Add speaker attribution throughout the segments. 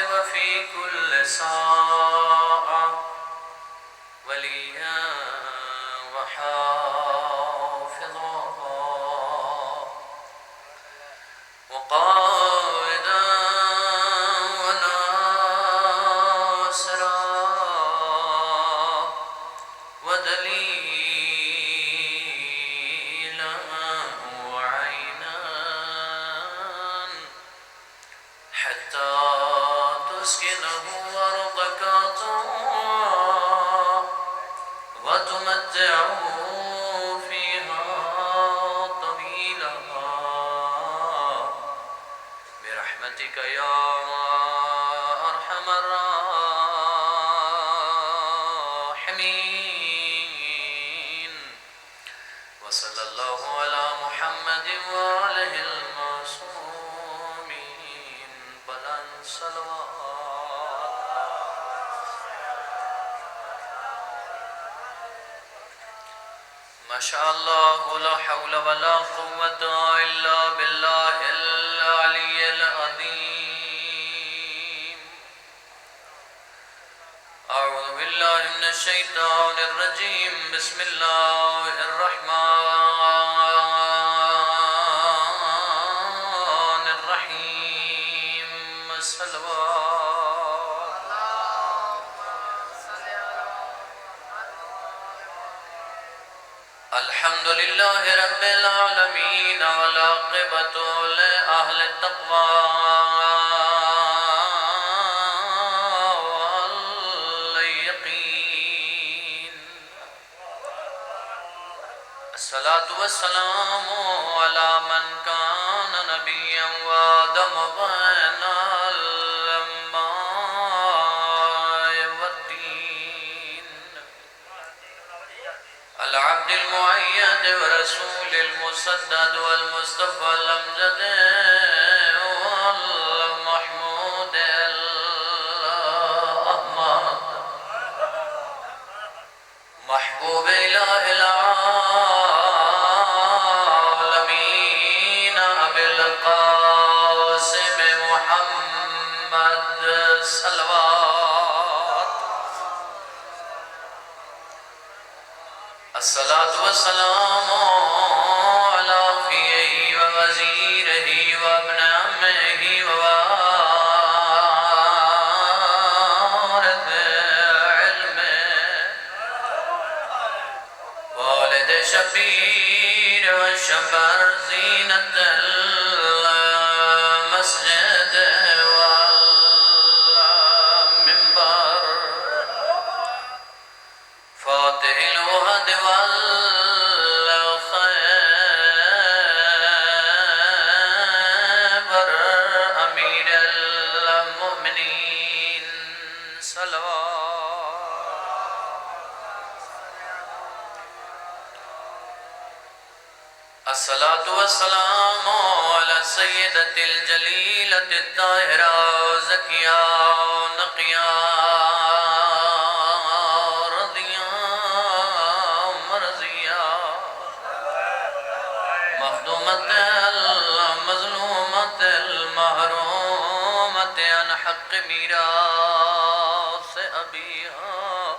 Speaker 1: وفي كل ساعة وليا وحافظا وقائدا وناصرا ودليلا وعينا حتى تسكنه أرضك طوعا وتمتعه فيها طويلا برحمتك يا أرحم الراحمين وصلى الله على محمد وآله المعصومين بلند صلوات ما شاء الله لا حول ولا قوة إلا بالله العلي العظيم أعوذ بالله من الشيطان الرجيم بسم الله الرحمن الرحيم صلوات الحمد لله رب العالمين والعاقبة لأهل التقوى واليقين الصلاة والسلام على من كان نبيا وآدم بين الماء والدين العبد المؤيد ورسول المسدد والمصطفى الأمجد والمحمود الأحمد محبوب إله العالمين أبي القاسم محمد صلوات الصلاة والسلام على أخيه ووزيره وابن عمه ووارث علمه والد شبير والشبر زينة المسجد والمنبر فاتح الوهد والخيبر أمير المؤمنين صلوات الصلاة والسلام على السيدة الجليلة الطاهرة زكية نقية مخدومة المظلومة المحرومة عن حق ميراث أبيها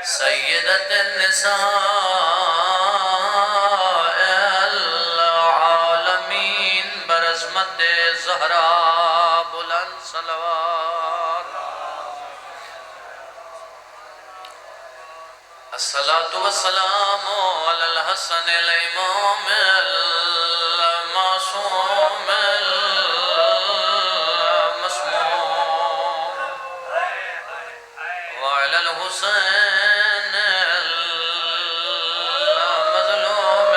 Speaker 1: سيدة النساء العالمين برزمة الزهراء بلند صلوات الصلاة والسلام على الحسن الإمام المعصوم المسموم وعلى الحسين المظلوم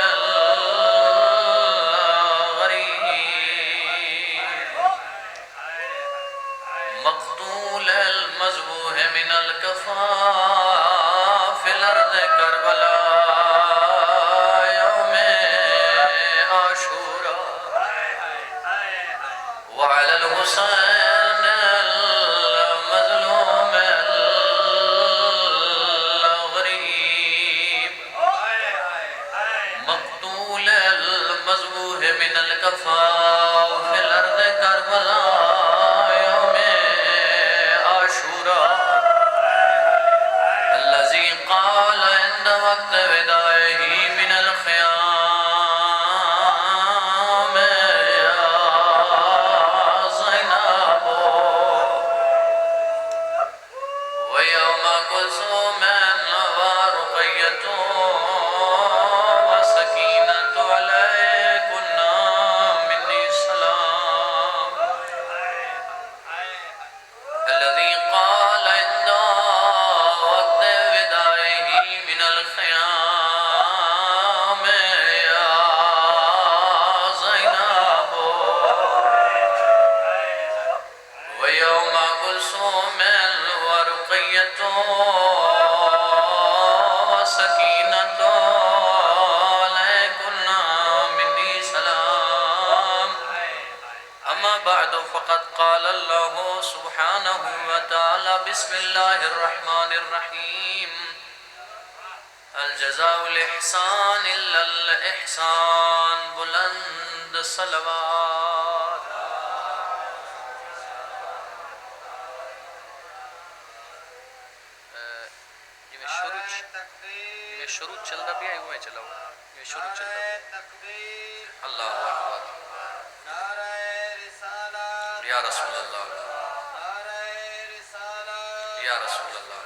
Speaker 1: الغريب مقتول المذبوح من الكفاف في الأرض كربلاء يوم عاشوراء وعلى الحسين المظلوم الغريب مقتول المذبوح من الكفاف في الأرض كربلاء وقت وداعه من الخيام يا زينب ويوم كلثوم ورقية وسكينة عليكن مني سلام الذي قال عند وقت وداعه من الخيام يا زينب ويوم كلثوم ورقية وسكينة عليكن مني سلام أما بعد فقد قال الله سبحانه وتعالى بسم الله الرحمن الرحيم الجزاء الإحسان إلا الإحسان بلند صلوات یہ شروع چلتا بھی ہے وہ چلاؤ یہ شروع چلتا اللہ اکبر یا رسول اللہ یا رسول اللہ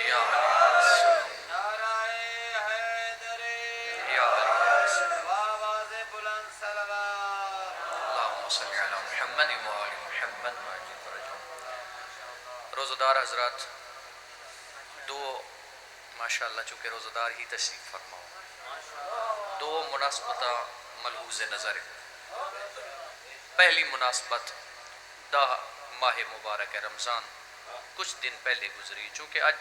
Speaker 1: یا علی السلام یا علی السلام اللہم صلی علی محمد و آل محمد ماجد فرجہم روزدار حضرات دو ماشاءاللہ چونکہ روزدار ہی تشریف فرماؤ دو مناسبت ملحوظ نظر پہلی مناسبت دا ماہ مبارک رمضان کچھ دن پہلے گزری چونکہ آج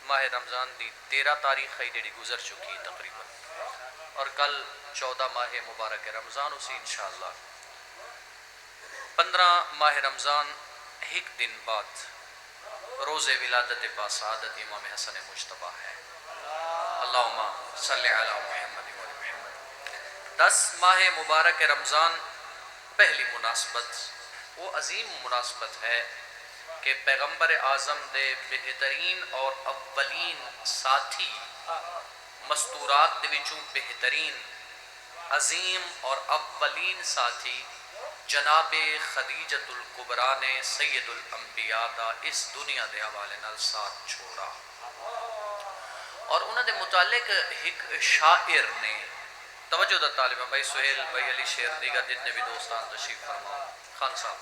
Speaker 1: ماہ رمضان دی 13 تاریخ ہے جڑی گزر چکی تقریباً اور کل 14 ماہ مبارک رمضان اسی انشاءاللہ 15 ماہ رمضان ایک دن بعد روز ولادت باسعادت امام حسن مجتبیٰ ہے اللہم صلی علی محمد و محمد 10 ماہ مبارک رمضان پہلی مناسبت وہ عظیم مناسبت ہے کہ پیغمبر اعظم دے بہترین اور اولین ساتھی مستورات دے وچوں بہترین عظیم اور اولین ساتھی جناب خدیجۃ الکبریٰ نے سید الانبیاء دا اس دنیا دے حوالے نال ساتھ چھوڑا اور انہوں دے متعلق ایک شاعر نے توجہ دا طالبہ بھائی سہیل بھائی علی شیر دیگر جتنے بھی دوستان تشریف فرما خان صاحب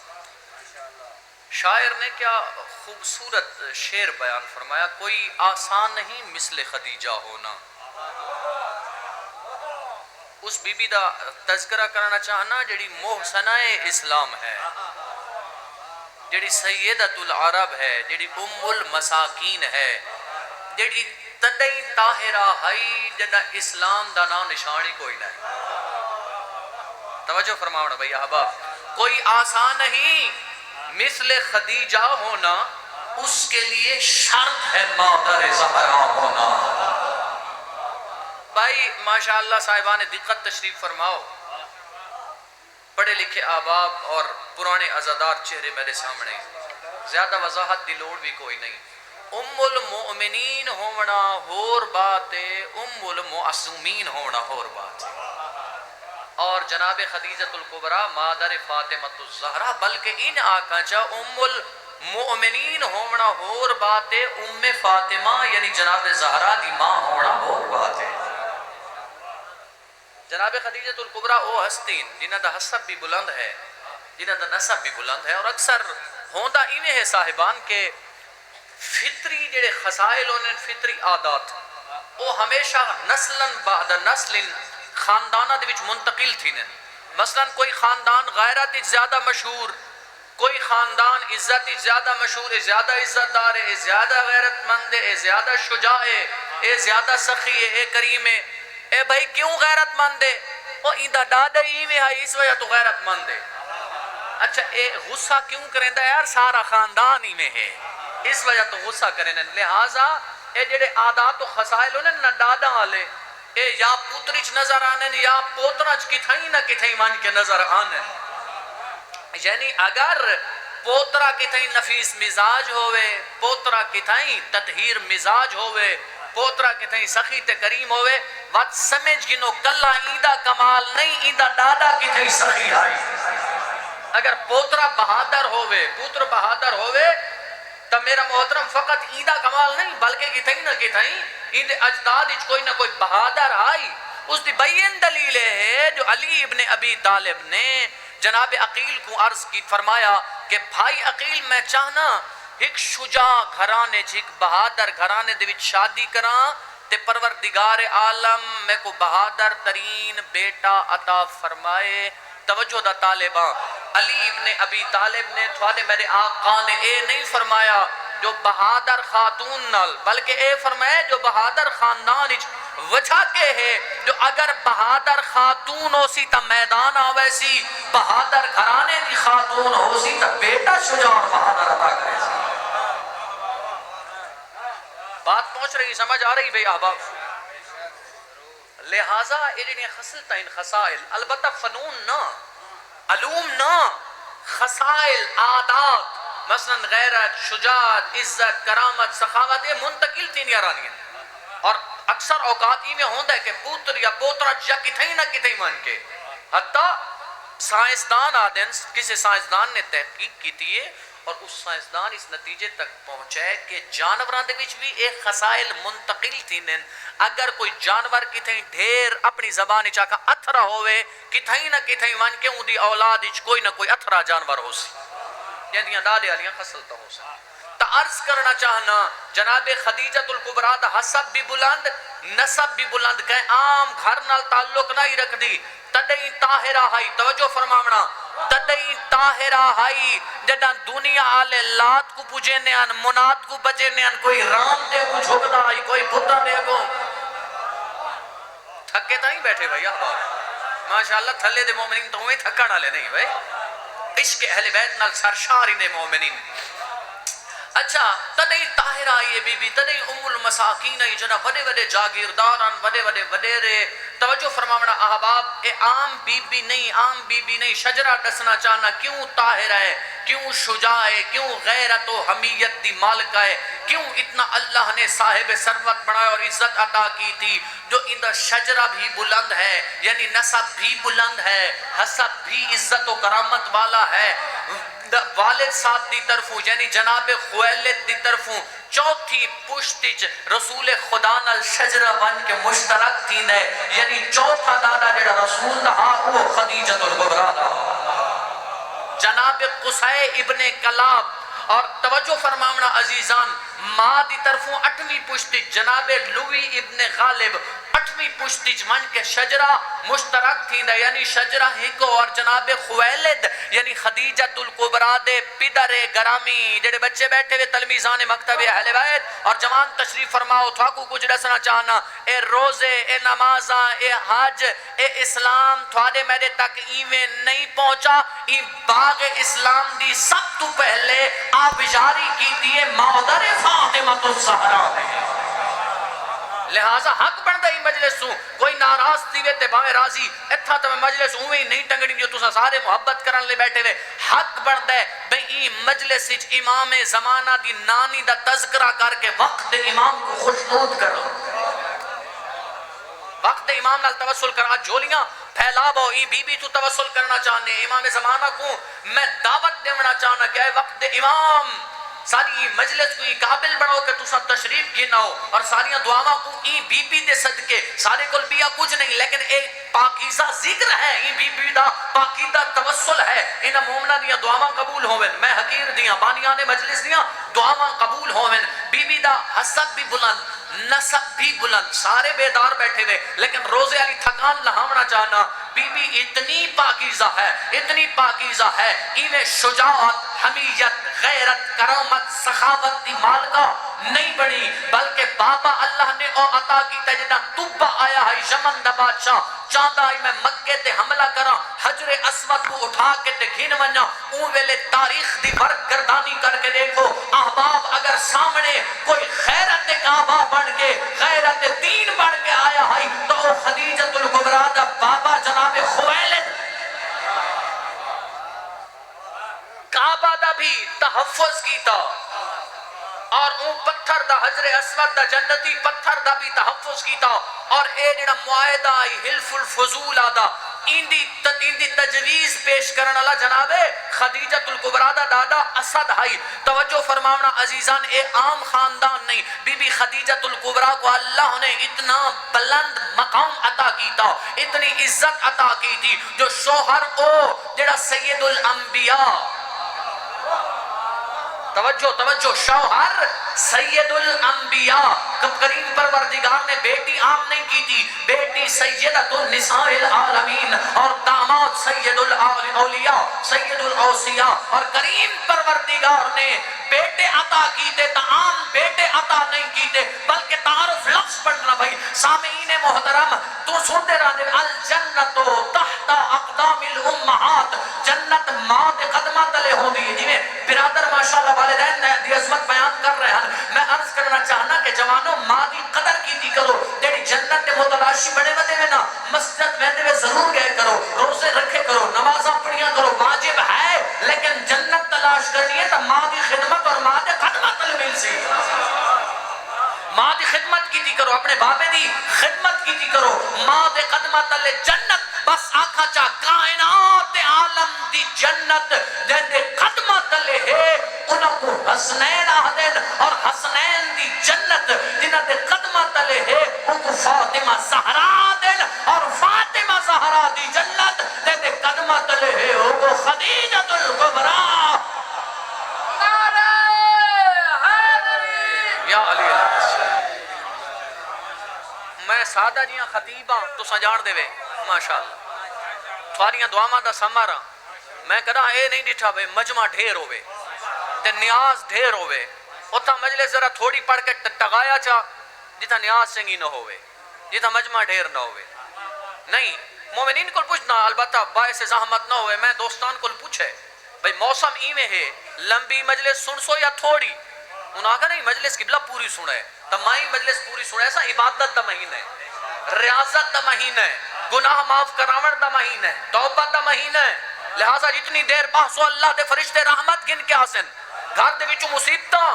Speaker 1: شاعر نے کیا خوبصورت شعر بیان فرمایا کوئی آسان نہیں مثل خدیجہ ہونا اس بی بی دا تذکرہ کرنا چاہنا جڑی محسنہ اسلام ہے جڑی سیدۃ العرب ہے جڑی ام المساکین ہے جڑی تدئی طاہرہ ہائی جڑا اسلام دا نام نشانی کوئی نہیں توجہ فرماؤنا بھئی احباب کوئی آسان نہیں مثل خدیجہ ہونا اس کے لیے شرط ہے مادر زہرا ہونا بھائی ماشاءاللہ صاحبان دقت تشریف فرماؤ پڑھے لکھے آباب اور پرانے عزادار چہرے میرے سامنے زیادہ وضاحت دی لوڑ بھی کوئی نہیں ام المؤمنین ہونا ہور بات ہے ام المعصومین ہونا ہور بات ہے اور جناب خدیجۃ الکبریٰ مادر فاطمۃ الزہرا بلکہ ان آقا چا ام المؤمنین ہونا ہور بات ہے ام فاطمہ یعنی جناب زہرا دی ماں ہونا ہور بات ہے جناب خدیجۃ الکبریٰ او ہستین جنہ دا حسب بھی بلند ہے جنہ دا نسب بھی بلند ہے اور اکثر ہوندہ انہیں ہے صاحبان کے فطری جڑے خسائل ہونے فطری عادات وہ ہمیشہ نسلاً بعد نسل خاندانہ دے وچ منتقل تھی نن مثلا کوئی خاندان غیرت زیادہ مشہور کوئی خاندان عزت زیادہ مشہور ہے زیادہ عزت دار ہے زیادہ غیرت مند ہے زیادہ شجاع ہے زیادہ سخی ہے کریم ہے اے بھائی کیوں غیرت مند ہے وہ ایندہ دادا ہی میں ہے اس وجہ تو غیرت مند ہے اچھا اے غصہ کیوں کریں دا یار سارا خاندان ہی میں ہے اس وجہ تو غصہ کریں لہٰذا اے جڑے عادات و خسائل ہونے نہ دادا آلے اے یا پوترچ نظر آنے یا پوترچ کتھائی نہ کتھائی مان کے نظر آنے یعنی اگر پوترا کتھائی نفیس مزاج ہوئے، پوترا کتھائی تطہیر مزاج ہوئے، پوترا کتھائی سخی تے کریم ہوئے، وات سمجھ گنو کلا ایندہ کمال نہیں، ایندہ ڈاڈا کتھائی سخی آئی۔ اگر پوترا بہادر ہوئے، پوتر بہادر ہوئے تو میرا محترم فقط ایندہ کمال نہیں بلکہ کتھائی نہ کتھائی ایندے اجداد اچ کوئی نہ کوئی بہادر آئی۔ اس دی بین دلیل ہے جو علی ابن ابی طالب نے جناب عقیل کو عرض کی، فرمایا کہ بھائی عقیل میں چاہنا ایک شجاع گھرانے ایک بہادر گھرانے دے وچ شادی کراں تے پروردگار عالم میں کو بہادر ترین بیٹا عطا فرمائے۔ توجہ دا طالباں، علی ابن ابی طالب نے تھوڑے میرے آقا نے اے نہیں فرمایا جو بہادر خاتون نال، بلکہ اے فرمایا جو بہادر خاندان اچ وجہ کے ہے جو اگر بہادر خاتون ہو سی تا میدان آوے سی، بہادر گھرانے دی خاتون ہو سی تا بیٹا شجاع اور بہادر عطا کرے سی۔ بات پہنچ رہی، سمجھ آ رہی بھئی احباب؟ لہٰذا انہیں خصلتین خصائل، البتہ فنون نہ، علوم نہ، خصائل، عادات، مثلا غیرت، شجاعت، عزت، کرامت، سخاوت، یہ منتقل تھی نہیں آرانی ہیں۔ اور اکثر اوقات ہی میں ہوندہ ہے کہ پوتر یا پوترہ یا کتھائی نہ کتھائی مان کے، حتیٰ سائنسدان آدن، کسی سائنسدان نے تحقیق کی تھی اور اس سائنسدان اس نتیجے تک پہنچے کہ جانوران دے وچ بھی ایک خصائل منتقل تھی نن۔ اگر کوئی جانور کتھائی ڈھیر اپنی زبان چاکا اتھرا ہوئے، کتھائی نہ کتھائی مان کے ان دی اولاد اچ کوئی نہ کوئی اتھرا جانور ہو سی، یعنی دادے علیاں خصلتہ ہو سی۔ تا عرض کرنا چاہنا جناب خدیجۃ الکبریٰ دا حسب بھی بلند، نسب بھی بلند، کہ عام گھر نال تعلق نہیں رکھ دی، تدئی طاہرہ ہائی، توجہ فرماونا، تدئی طاہرہ ہائی جدہ دنیا آلے لات کو پوجے نیان، منات کو بجے نیان، کوئی رام دے کو جھگدا آئی، کوئی بھتا دے کو تھکے تا نہیں بیٹھے بھائی احباب، ماشاءاللہ تھلے دے مومنین تو ہوئے تھکڑ آلے نہیں بھائی، عشق اہل بیت نال سرشاری دے مومنین۔ اچھا تدئی طاہرہ آئیے بی بی، تدئی ام المساکین آئی جنہ وڈے وڈے جاگیرداران، وڈے وڈے وڈیرے، توجہ فرماونا احباب، اے عام بی بی نہیں، عام بی بی نہیں، شجرہ ڈسنا چاہنا کیوں طاہرہ ہے، کیوں شجاع ہے، کیوں غیرت و حمیت دی مالکہ ہے، کیوں اتنا اللہ نے صاحب ثروت بنایا اور عزت عطا کی تھی، جو اندر شجرہ بھی بلند ہے، یعنی نسب بھی بلند ہے، حسب بھی عزت و کرامت والا ہے، والد صاحب دی طرفوں یعنی جناب خویلد دی طرفوں چوتھی پشتچ رسول خدا نال شجرہ بن کے مشترک تھی دے، یعنی چوتھا دادا جڑا رسول دا وہ خدیجۃ الکبریٰ دا جناب قصی ابن کلاب۔ اور توجہ فرماونا عزیزان، ماں دی طرفوں 8ویں پشتچ جناب لوی ابن غالب 8ویں پشتچ من کے شجرہ مشترک تھی دے، یعنی شجرہ ہکو، اور جناب خویلد یعنی خدیجۃ الکبریٰ دے پدر گرامی جڑے بچے بیٹھے ہوئے تلمیذان مکتب اہل بیت اور جوان تشریف فرماؤ، تھواکو کچھ رسنا چاہنا، اے روزے، اے نمازاں، اے حج، اے اسلام تھوڑے میرے تک ایویں نہیں پہنچا، ای باغ اسلام دی سب تو پہلے آبجاری کی دیئے مادر فاطمہ الزہرا ہے۔ لہٰذا حق بندہ ہی مجلس ہوں، کوئی ناراض دیوے تے باویں راضی، اتھا تو میں مجلس ہوں ہی نہیں ٹنگڑی جو تُسا سارے محبت کرن لے بیٹھے ہوئے، حق بندہ ہے بھئی ای مجلس اچ امام زمانہ دی نانی دا تذکرہ کر کے وقت امام کو خوشنود کرو، وقت امام نال توسل کرنا، جولیاں پھیلا بو، ای بی بی تو توسل کرنا چاہنے، امام زمانہ کو میں دعوت دیونا چاہنا کہ اے وقت امام ساری مجلس کو ای قابل بڑھو کہ تُسا تشریف گناؤ، اور ساریاں دعاواں کو ای بی بی دے صدقے، سارے کل بیا کچھ نہیں لیکن ایک پاکیزہ ذکر ہے، ای بی بی دا پاکیدہ توسل ہے، انہا مومنہ دیا دعاواں قبول ہوئن، میں حقیر دیا بانیان مجلس دیا دعاواں قبول ہوئن، بی بی دا حسب بھی بلند، نسب بھی بلند، سارے بیدار بیٹھے ہوئے، لیکن روزے علی تھکان لہامنا چاہنا، بی بی اتنی پاکیزہ ہے، اتنی پاکیزہ ہے، ایویں شجاعت، حمیت، غیرت، کرامت، سخاوت دی مالکہ نہیں بڑی، بلکہ بابا اللہ نے او عطا کی تجنہ تبہ آیا ہے یمن دا بادشاہ، چاہتا ہے میں مکے تے حملہ کرا، حجر اسود کو اٹھا کے تے گھن ونجا، اون ویلے تاریخ دی برق گردانی کر کے دیکھو، احباب اگر سامنے کوئی غیرت کعبہ بن کے، غیرت دین بن کے آیا ہے، تو او خدیجۃ الکبریٰ دا بابا جناب خویلد کعبہ دا بھی تحفظ کیتا اور اون پتھر دا حجر اسود دا جنتی پتھر دا بھی تحفظ کیتا اور اے جڑا معاہدہ آئی حلف الفضول آدھا اندی تجویز پیش کرن اللہ جناب خدیجۃ الکبریٰ دا دادا اسد ہائی. توجہ فرماونا عزیزان اے عام خاندان نہیں, بی بی خدیجۃ الکبریٰ کو اللہ نے اتنا بلند مقام عطا کیتا, اتنی عزت عطا کی تھی جو شوہر او جڑا سید الانبیاء, توجہ شوہر سید الانبیاء کریم پروردگار نے بیٹی عام نہیں کی تھی, بیٹی سیدۃ النساء العالمین اور داماد سید الاولیاء سید الاوصیاء, اور کریم پروردگار نے بیٹے عطا کیتے تا عام بیٹے عطا نہیں کیتے بلکہ تعارف لفظ پڑھنا بھائی سامعین محترم تو سنتے رہنے الجنت تحت اقدام الامہات, جنت ماں دے قدمہ تلے ہوں دی جی میں برادر ماشاءاللہ والدین دی عظمت بیان کر رہے ہیں. میں عرض کرنا چاہنا کہ جوانوں ماں دی قدر کیتی کرو, جیڑی جنت کے متلاشی بڑے ودے میں نا مسجد ویندے میں ضرور گئے کرو, روزے رکھے کرو, نمازاں پڑھیاں کرو, واجب ہے لیکن جنت تلاش کرنی ہے تو ماں دی خدمت اور ماں دے قدمہ تل مل سی, ماں دی خدمت کیتی کرو, اپنے بابے دی خدمت کیتی کرو, ماں دے قدمہ تلے جنت بس آکھا چاہ کائنات عالم دی جنت جن دے قدمہ تلے ہے انہوں کو حسنین آدھن, اور حسنین دی جنت جنہ دے قدمہ تلے ہے ان کو فاطمہ زہرا آدھن, اور فاطمہ زہرا دی جنت جن دے قدمہ تلے ہے ان کو خدیجۃ الکبریٰ. یا علی میں سادہ جیاں خطیباں تو سجان دے وے ماشاءاللہ تھواریاں دعاواں دا سمارا میں کہا اے نہیں ڈٹھا بے مجمع ڈھیر ہوئے تے نیاز ڈھیر ہوئے اتھا مجلس ذرا تھوڑی پڑھ کے ٹگایا چاہ جتا نیاز سنگی نہ ہوئے جتا مجمع ڈھیر نہ ہوئے نہیں. مومنین کو پوچھنا البتہ باعث زحمت نہ ہوئے, میں دوستان کو پوچھے بھئی موسم ایویں ہے لمبی مجلس سن سو یا تھوڑی, انہوں کہا نہیں مجلس قبلہ پوری سنے تمائی مجلس پوری سنے, ایسا عبادت دا مہینے, ریاضت دا مہینے, گناہ معاف کراون دا مہینے, توبہ دا مہینے, لہٰذا جتنی دیر بحثو اللہ دے فرشتے رحمت گن کے آسن گھر دے وچوں مصیبتاں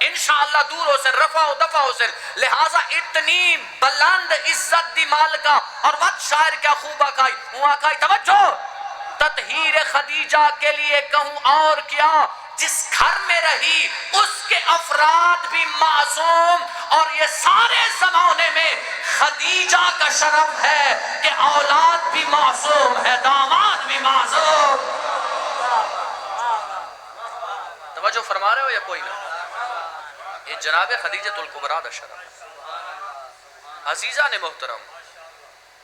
Speaker 1: انشاءاللہ دور ہو سن, رفع و دفع ہو سن, لہٰذا اتنی بلند عزت دی مالکہ اور وقت شاعر کیا خوبہ کھائی وہاں کھائی توجہ تطہیر خدیجہ کے لیے کہوں اور کیا, جس گھر میں رہی اس کے افراد بھی معصوم, اور یہ سارے زمانے میں خدیجہ کا شرف ہے کہ اولاد بھی معصوم ہے, داماد بھی معصوم. توجہ فرما رہے ہو یا کوئی نہ؟ یہ جناب خدیجۃ الکبریٰ دا شرف عزیزہ نے محترم,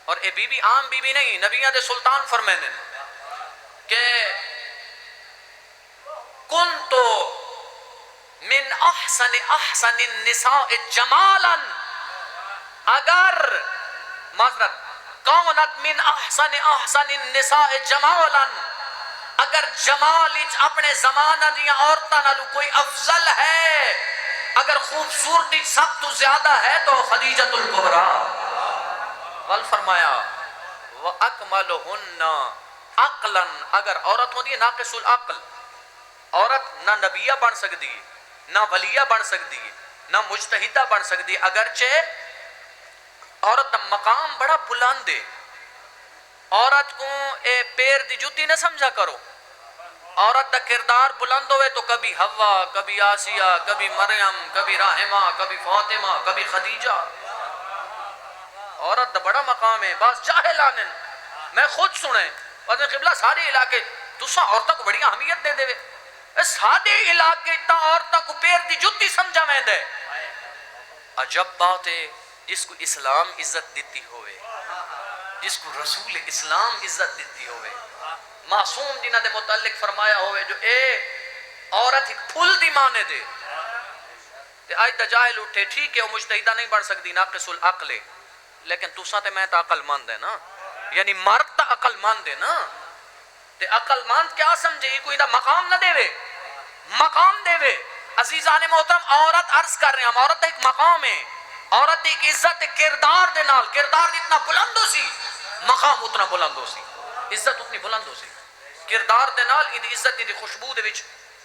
Speaker 1: اور اے بی بی عام بی بی نہیں, نبیہ دے سلطان فرمینے کہ کنتو من احسن النساء جمالا, اگر معذرت کونت من احسن النساء جمالا, اگر جمال اپنے زمانہ دیا عورتاں نالو کوئی افضل ہے, اگر خوبصورتی سب تو زیادہ ہے تو خدیجۃ الکبریٰ. ول فرمایا وَأَكْمَلُهُنَّ عَقْلًا, اگر عورت ہوتی ہے ناقص العقل, عورت نہ نبیہ بن سکتی نہ ولیہ بن سکتی نہ مجتہدہ بن سکتی, اگرچہ عورت دا مقام بڑا بلند ہے, عورت کو اے پیر دی جوتی نہ سمجھا کرو, عورت دا کردار بلند ہوئے تو کبھی حوا, کبھی آسیہ, کبھی مریم, کبھی راہمہ, کبھی فاطمہ, کبھی خدیجہ. عورت دا بڑا مقام ہے, بس جاہلانن میں خود سنے وزن قبلہ سارے علاقے تسا عورتوں کو بڑی اہمیت دے دے, سارے علاقے تا عورتوں کو پیر دی جوتی سمجھا میں دے. عجب بات ہے جس کو اسلام عزت دیتی ہوئے, جس کو رسول اسلام عزت دیتی ہوئے, معصوم جنہ دے متعلق فرمایا ہوئے جو اے عورت ایک پھول دی مانے دے. آج دا جاہل اٹھے ٹھیک ہے وہ مجتہدہ نہیں بڑھ سکتی ناقص العقل, لیکن تسا تے میں تا عقل مند ہے نا, یعنی مرد تا عقل مند ہے نا, تے عقل مند کیا سمجھے کوئی دا مقام نہ دے وے, مقام دے وے. عزیزان محترم عورت عرض کر رہے ہیں, عورت ایک مقام ہے, عورت ایک عزت کردار دے نال, کردار جتنا بلند ہو سی مقام اتنا بلند ہو سی, عزت اتنی بلند ہو سی, کردار دے نال ادھی عزت ادھی خوشبو دے وچ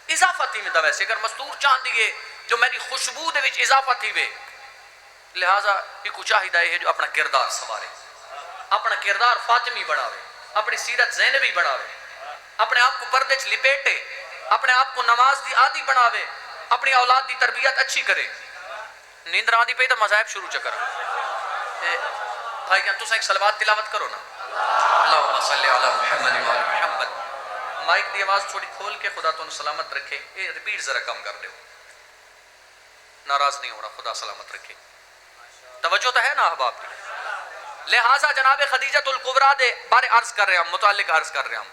Speaker 1: اضافہ تھی میں ویسے اگر مستور چاند دیے جو میری خوشبو دے وچ اضافہ تھی وے لہذا ایک چاہیدہ ہے جو اپنا کردار سوارے اپنا کردار فاطمی بڑھاوے اپنی سیرت زینبی بڑھاوے اپنے آپ کو پردے چ لپیٹے اپنے آپ کو نماز دی عادی بناوے اپنی اولاد دی تربیت اچھی کرے نیند آدھی پہ تو مذاہب شروع چکر بھائی تو ایک صلوات تلاوت کرو نا اللہم صلی علی محمد و آل محمد مائک دی آواز تھوڑی کھول کے خدا تو سلامت رکھے یہ ریپیٹ ذرا کم کر دو ناراض نہیں ہونا خدا سلامت رکھے توجہ تو ہے نا احباب کی لہٰذا جناب خدیجۃ الکبریٰ دے بارے عرض کر رہے ہم متعلق عرض کر رہے ہم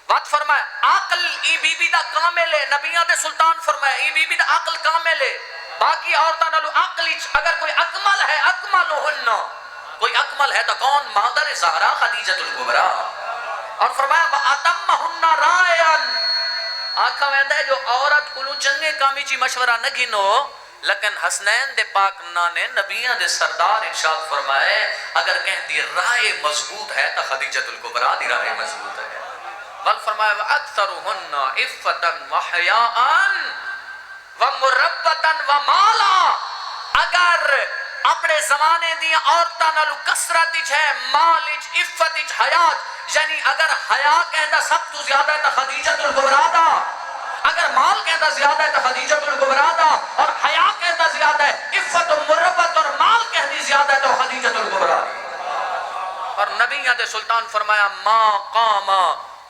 Speaker 1: بات فرمائے عقل ای بی بی دا کامل ہے نبیان دے سلطان فرمائے ای بی بی دا عقل کامل ہے باقی عورتاں نالو عقل اگر کوئی اکمل ہے اکملہن کوئی اکمل ہے تو کون مادر زہرا خدیجۃ الکبریٰ اور فرمایا وَأَتَمَّهُنَّ رَائِعًا آقا ویندہ ہے جو عورت کلو چنگے کامی چی مشورہ نہ گنو لیکن حسنین دے پاک نانے نبیان دے سردار ارشاد فرمائے اگر کہیں دی رائے مضبوط ہے تو خدیجۃ الکبریٰ دی رائے مضبوط ہے ول فرمایا وَأَكْثَرُهُنَّ عِفَّةً وَحَيَاءً وَمُرَبَّةً وَمَالًا اگر اپنے زمانے دی عورتاں نالو کثرت ہے مال عفت حیات یعنی اگر حیا کہندا سب تو زیادہ ہے تو خدیجۃ الکبریٰ دا اگر مال کہندا زیادہ ہے تو خدیجۃ الکبریٰ دا اور حیا کہندا زیادہ ہے عفت و مربت اور مال کہنی زیادہ ہے تو خدیجۃ الکبریٰ اور نبی دے سلطان فرمایا ما قام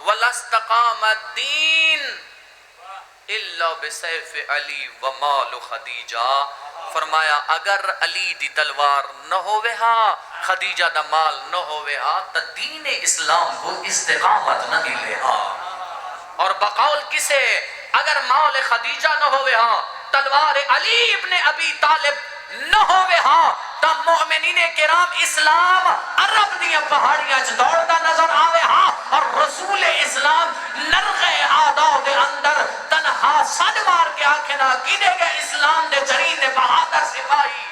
Speaker 1: ولا استقام الدین الا بسیف علی ومال خدیجہ فرمایا اگر علی دی تلوار نہ ہوئے ہاں خدیجہ دا مال نہ ہوئے ہاں تا دین اسلام کو استقامت نہ ملے ہاں اور بقول کسے اگر مال خدیجہ نہ ہوئے ہاں تلوار علی ابن ابی طالب نہ ہوئے ہاں تا مومنین کرام اسلام عرب دیا پہاڑیاں دوڑتا نظر آوے ہاں اور رسول اسلام نرغے آداؤ دے اندر تنہا سن مار کے آنکھیں نہ گنے گئے اسلام دے جرین دے بہادر سپاہی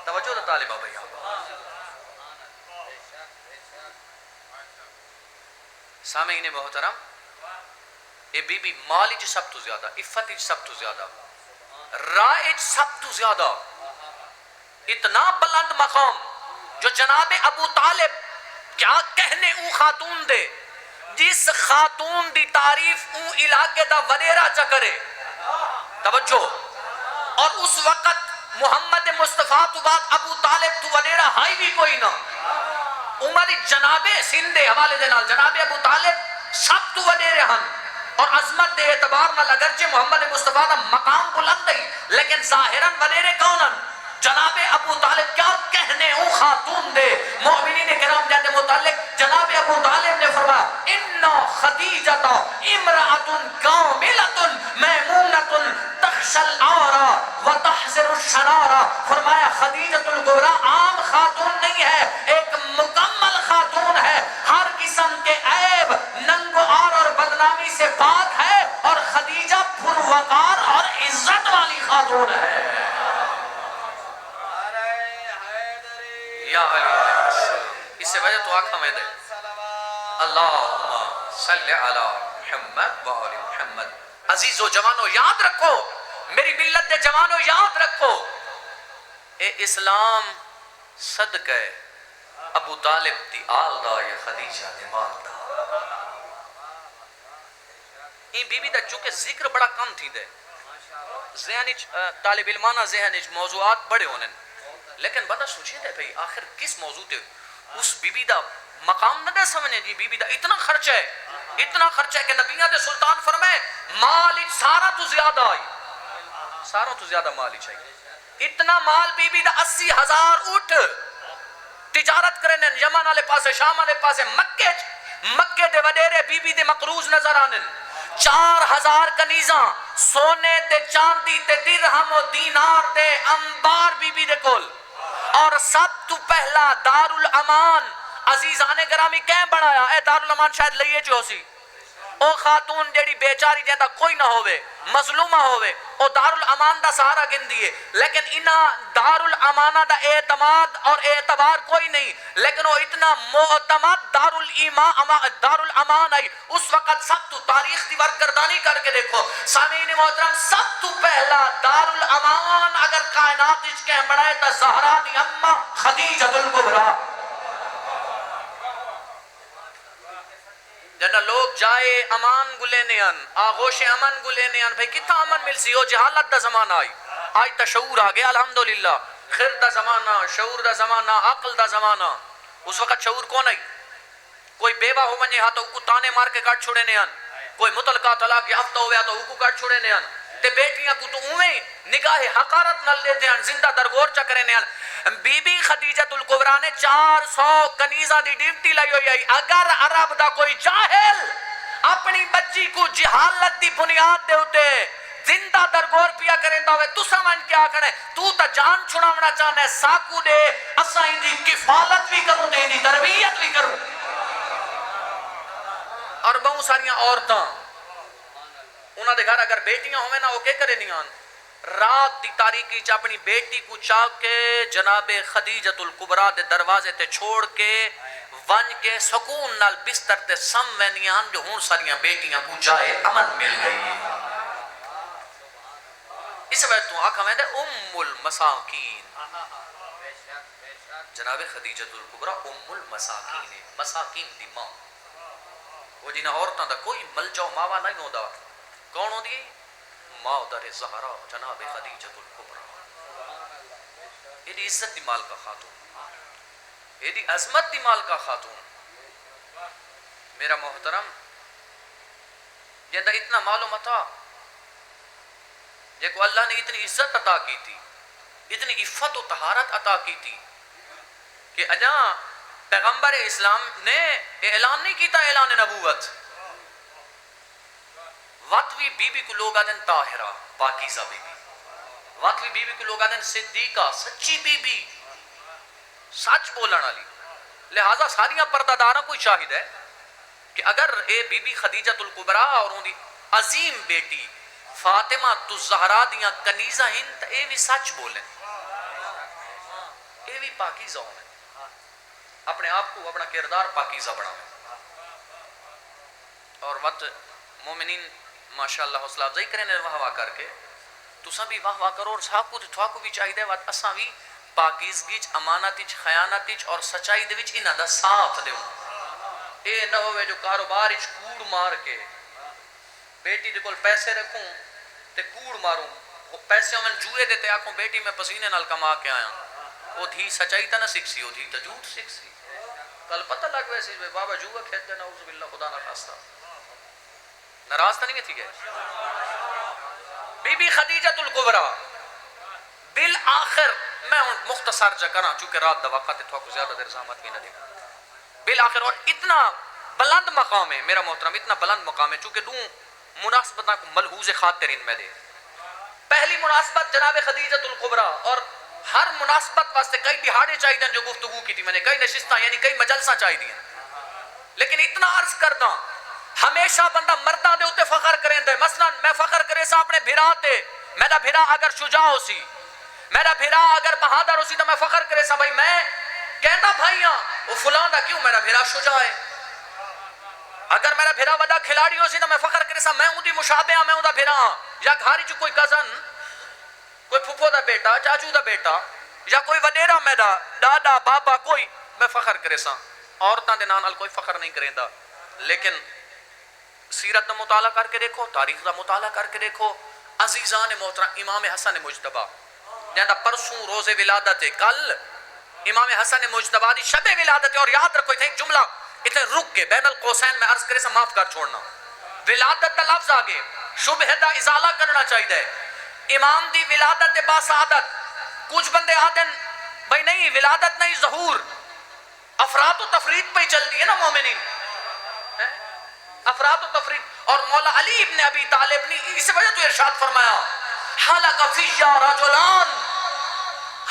Speaker 1: توجہ دا طالبہ بھئی سامعین محترم اے بی بی مالج سب تو زیادہ عفتج سب تو زیادہ رائج سب تو زیادہ اتنا بلند مقام جو جناب ابو طالب کیا کہنے او خاتون دے جس خاتون دی تعریف او علاقے دا وڈیرا چکرے توجہ اور اس وقت محمد مصطفیٰ تو بعد ابو طالب تو وڈیرا ہائی بھی کوئی نہ عمر جناب سندے حوالے دے نال جناب ابو طالب سب تو وڈیرے ہن اور عظمت دے اعتبار نال اگرچہ محمد مصطفیٰ دا مقام بلند ہے لیکن ظاہراً وڈیرے کونن جناب ابو طالب کیا کہنے او خاتون دے مومنین کرام جاتے متعلق جناب ابو طالب نے فرمایا اِنَّا خدیجۃ امرأۃ کاملۃ میمونۃ تخشى العارا وتحذر الشرارا فرمایا خدیجۃ الکبریٰ عام خاتون نہیں ہے ایک مکمل خاتون ہے ہر قسم کے عیب ننگ و عار اور بدنامی سے پاک ہے اور خدیجہ پروقار اور عزت والی خاتون ہے یا علی اس سے وجہ تو آنکھا میں دے اللہم صلی علی محمد و آل محمد عزیز و جوانو یاد رکھو میری ملت دے جوانو یاد رکھو اے اسلام صدقہ ابو طالب دی آل دا یا خدیجہ دی مال دا این بی بی دا چونکہ ذکر بڑا کم تھی دے ذہنی طالب علمانہ ذہنی موضوعات بڑے ہونے لیکن بندہ سوچے دے بھئی آخر کس موضوع تے اس بی بی دا مقام نہ دے سمجھنے جی بی بی دا اتنا خرچ ہے کہ نبیان دے سلطان فرمائے مال سارا تو زیادہ آئی سارا تو زیادہ مال ہی چاہیے اتنا مال بی بی دا 80,000 اٹھ تجارت کرنے یمن والے پاسے شام والے پاسے مکے دے وڈیرے بی بی دے مقروض نظر آنے 4,000 کنیزاں سونے تے چاندی تے درہم و دینار دے انبار بی بی دے کول اور سب تو پہلا دار الامان عزیزان گرامی کہیں بڑھایا اے دار الامان شاید لئیے جو سی او خاتون جیڑی بیچاری جیندہ کوئی نہ ہوئے مظلومہ ہوئے او دار الامان دا سہارا گن دیے، لیکن انہاں دار الامانہ دا اعتماد اور اعتبار کوئی نہیں، لیکن وہ اتنا معتمد دار الامان آئی اس وقت سب تو تاریخ دیوار گردانی کر کے دیکھو سامعین محترم، سب تو پہلا دار الامان اگر کائنات اس کے بڑھائے تا زہرا دی اماں خدیجہ الکبریٰ، جنہ لوگ جائے امان گلے ان آغوش امن گلے ان، بھئی کتنا امن مل سی ہو؟ جہالت دا زمانہ آج تشعور آگے الحمدللہ، خیر دا زمانہ، شعور دا زمانہ، عقل دا زمانہ۔ اس وقت شعور کون آئی؟ کوئی بیوہ ہو منجے ہاں تو اوکو تانے مار کے کاٹ چھوڑے نیان، کوئی متعلقہ طلاق یافتہ ہویا تو اوکو کاٹ چھوڑے نیان، تے بیٹیاں کو تو اویں نگاہ حقارت نہ لیتے ہیں، زندہ درگور چکرے نیان۔ بی بی خدیجہ الکبریٰ نے 400 کنیزہ دی ڈیوٹی لائی ہوئی آئی، اگر عرب دا کوئی جاہل اپنی بچی کو جہالت دی بنیاد دے ہوتے زندہ درگور پیا کریں دا ہوئے، تو سمجھ کیا کریں؟ تو تا جان چھڑاونا چاہنے ساکو دے اسا ہندی کفالت بھی کروں دے ہندی تربیت بھی کروں۔ اور بہت ساریاں عورتاں انہاں دے گھر اگر بیٹیاں ہوئے نا وہ کیا کرے نہیں آن، رات دی تاریکی چا اپنی بیٹی کو چاک کے جناب خدیجہ الکبریٰ دے دروازے تے چھوڑ کے ونج کے سکون نال بستر تے سم وینیاں جو ہون ساریاں بیٹیاں کو جائے امن مل گئی۔ اس وقت تو آنکھا میں دے ام المساکین، جناب خدیجہ الکبریٰ ام المساکین ہے، مساکین دی ماں، وہ جنہ عورتاں دا کوئی ملجاؤ ماوا نہیں ہو دا، کون ہو دی؟ ماں در زہرا جناب خدیجہ الکبریٰ، یہ دی عزت دی مال کا خاتون، یہ دی عظمت دی مال کا خاتون۔ میرا محترم جندہ اتنا معلوم تھا جے کو اللہ نے اتنی عزت عطا کی تھی، اتنی عفت و طہارت عطا کی تھی کہ اجا پیغمبر اسلام نے اعلان نہیں کیتا اعلان نبوت، وطوی بی بی کو لوگ آدن طاہرہ پاکیزہ بی بی، وطوی بی بی کو لوگ آدن صدیقہ سچی بی بی، سچ بولن والی، لہذا ساریاں پردہ داراں کوئی شاہد ہے کہ اگر اے بی بی خدیجہ الکبریٰ اور ان دی عظیم بیٹی فاطمہ الزہرا دیاں کنیزہ ہند اے بھی سچ بولیں، اے بھی پاکیزہ ہونے، اپنے آپ کو اپنا کردار پاکیزہ بڑھائیں، اور وقت مومنین ماشاءاللہ حوصلہ افزائی کریں واہ واہ کر کے، تو سب بھی واہ واہ کرو، اور تھوا کو بھی چاہیے دے وقت اساں بھی پاکیزگی امانتی خیانتی اور سچائی دے وچ انہاں دا ساتھ دیو، اے نہ ہوئے جو کاروبار وچ کوڑ مار کے بیٹی دے کول پیسے رکھوں تے کوڑ ماروں، وہ پیسے میں جوئے دیتے آکھوں بیٹی میں پسینے نال کما کے آیا، وہ دھی سچائی تا نہ سکسی، وہ دھی تا جھوٹ سکسی، کل پتہ لگ ویسی بابا جوہ کھیت دے نعوذ باللہ خدا نہ خواستہ، ناراض تا نہیں تھی گئے۔ بی بی خدیجہ الکبریٰ بالآخر میں مختصر جا کرا چونکہ رات دا وقت تھوا کو زیادہ دیر زحمت بھی نہ دے، بالآخر اور اتنا بلند مقام ہے میرا محترم، اتنا بلند مقام ہے چونکہ دوں مناسبتاں کو ملحوظ خاطرین میں دے۔ پہلی مناسبت جناب خدیجہ الکبریٰ، اور ہر مناسبت واسطے کئی دہاڑے چاہیے دیں جو گفتگو کی تھی میں نے، کئی نشستہ یعنی کئی مجلسہ چاہیے دیں، لیکن اتنا عرض کردہ ہمیشہ بندہ مردہ دے ہوتے فخر کریں دے، مثلا میں فخر کرے سا اپنے بھرا تے، میرا بھرا اگر شجاع ہو سی، میرا بھرا اگر بہادر ہو سی تو میں فخر کرے سا بھائی میں کہتا بھائیاں وہ فلاں دا کیوں میرا بھرا شجاع ہے، اگر میرا بھرا ودا کھلاڑی ہو سی تو میں فخر کرے سا میں ہوں دی مشابہ میں ہوں دا بھرا، یا گھاری جو کوئی کزن کوئی پھپھو دا بیٹا چاچو دا بیٹا یا کوئی وڈیرا میرا دادا بابا کوئی، میں فخر کرے سا، عورتاں دے نال کوئی فخر نہیں کریں دا، لیکن سیرت دا مطالعہ کر کے دیکھو، تاریخ دا مطالعہ کر کے دیکھو، عزیزان محترم امام حسن مجتبیٰ جہاں پرسوں روز ولادت ہے، کل امام حسن مجتبیٰ دی شب ولادت ہے، اور یاد رکھو ایک جملہ اتنے رک کے بین القوسین میں عرض کرے سے معاف کر چھوڑنا، ولادت دا لفظ آگے شبہ دا ازالہ کرنا چاہیے، امام دی ولادت با سعادت، کچھ بندے آدن بھائی نہیں ولادت نہیں ظہور، افراد و تفرید پہ چل دی ہے نا مومنین، افراد و تفرید، اور مولا علی ابن ابی طالب نے اس وجہ تو ارشاد فرمایا حلق فیّا رجلان،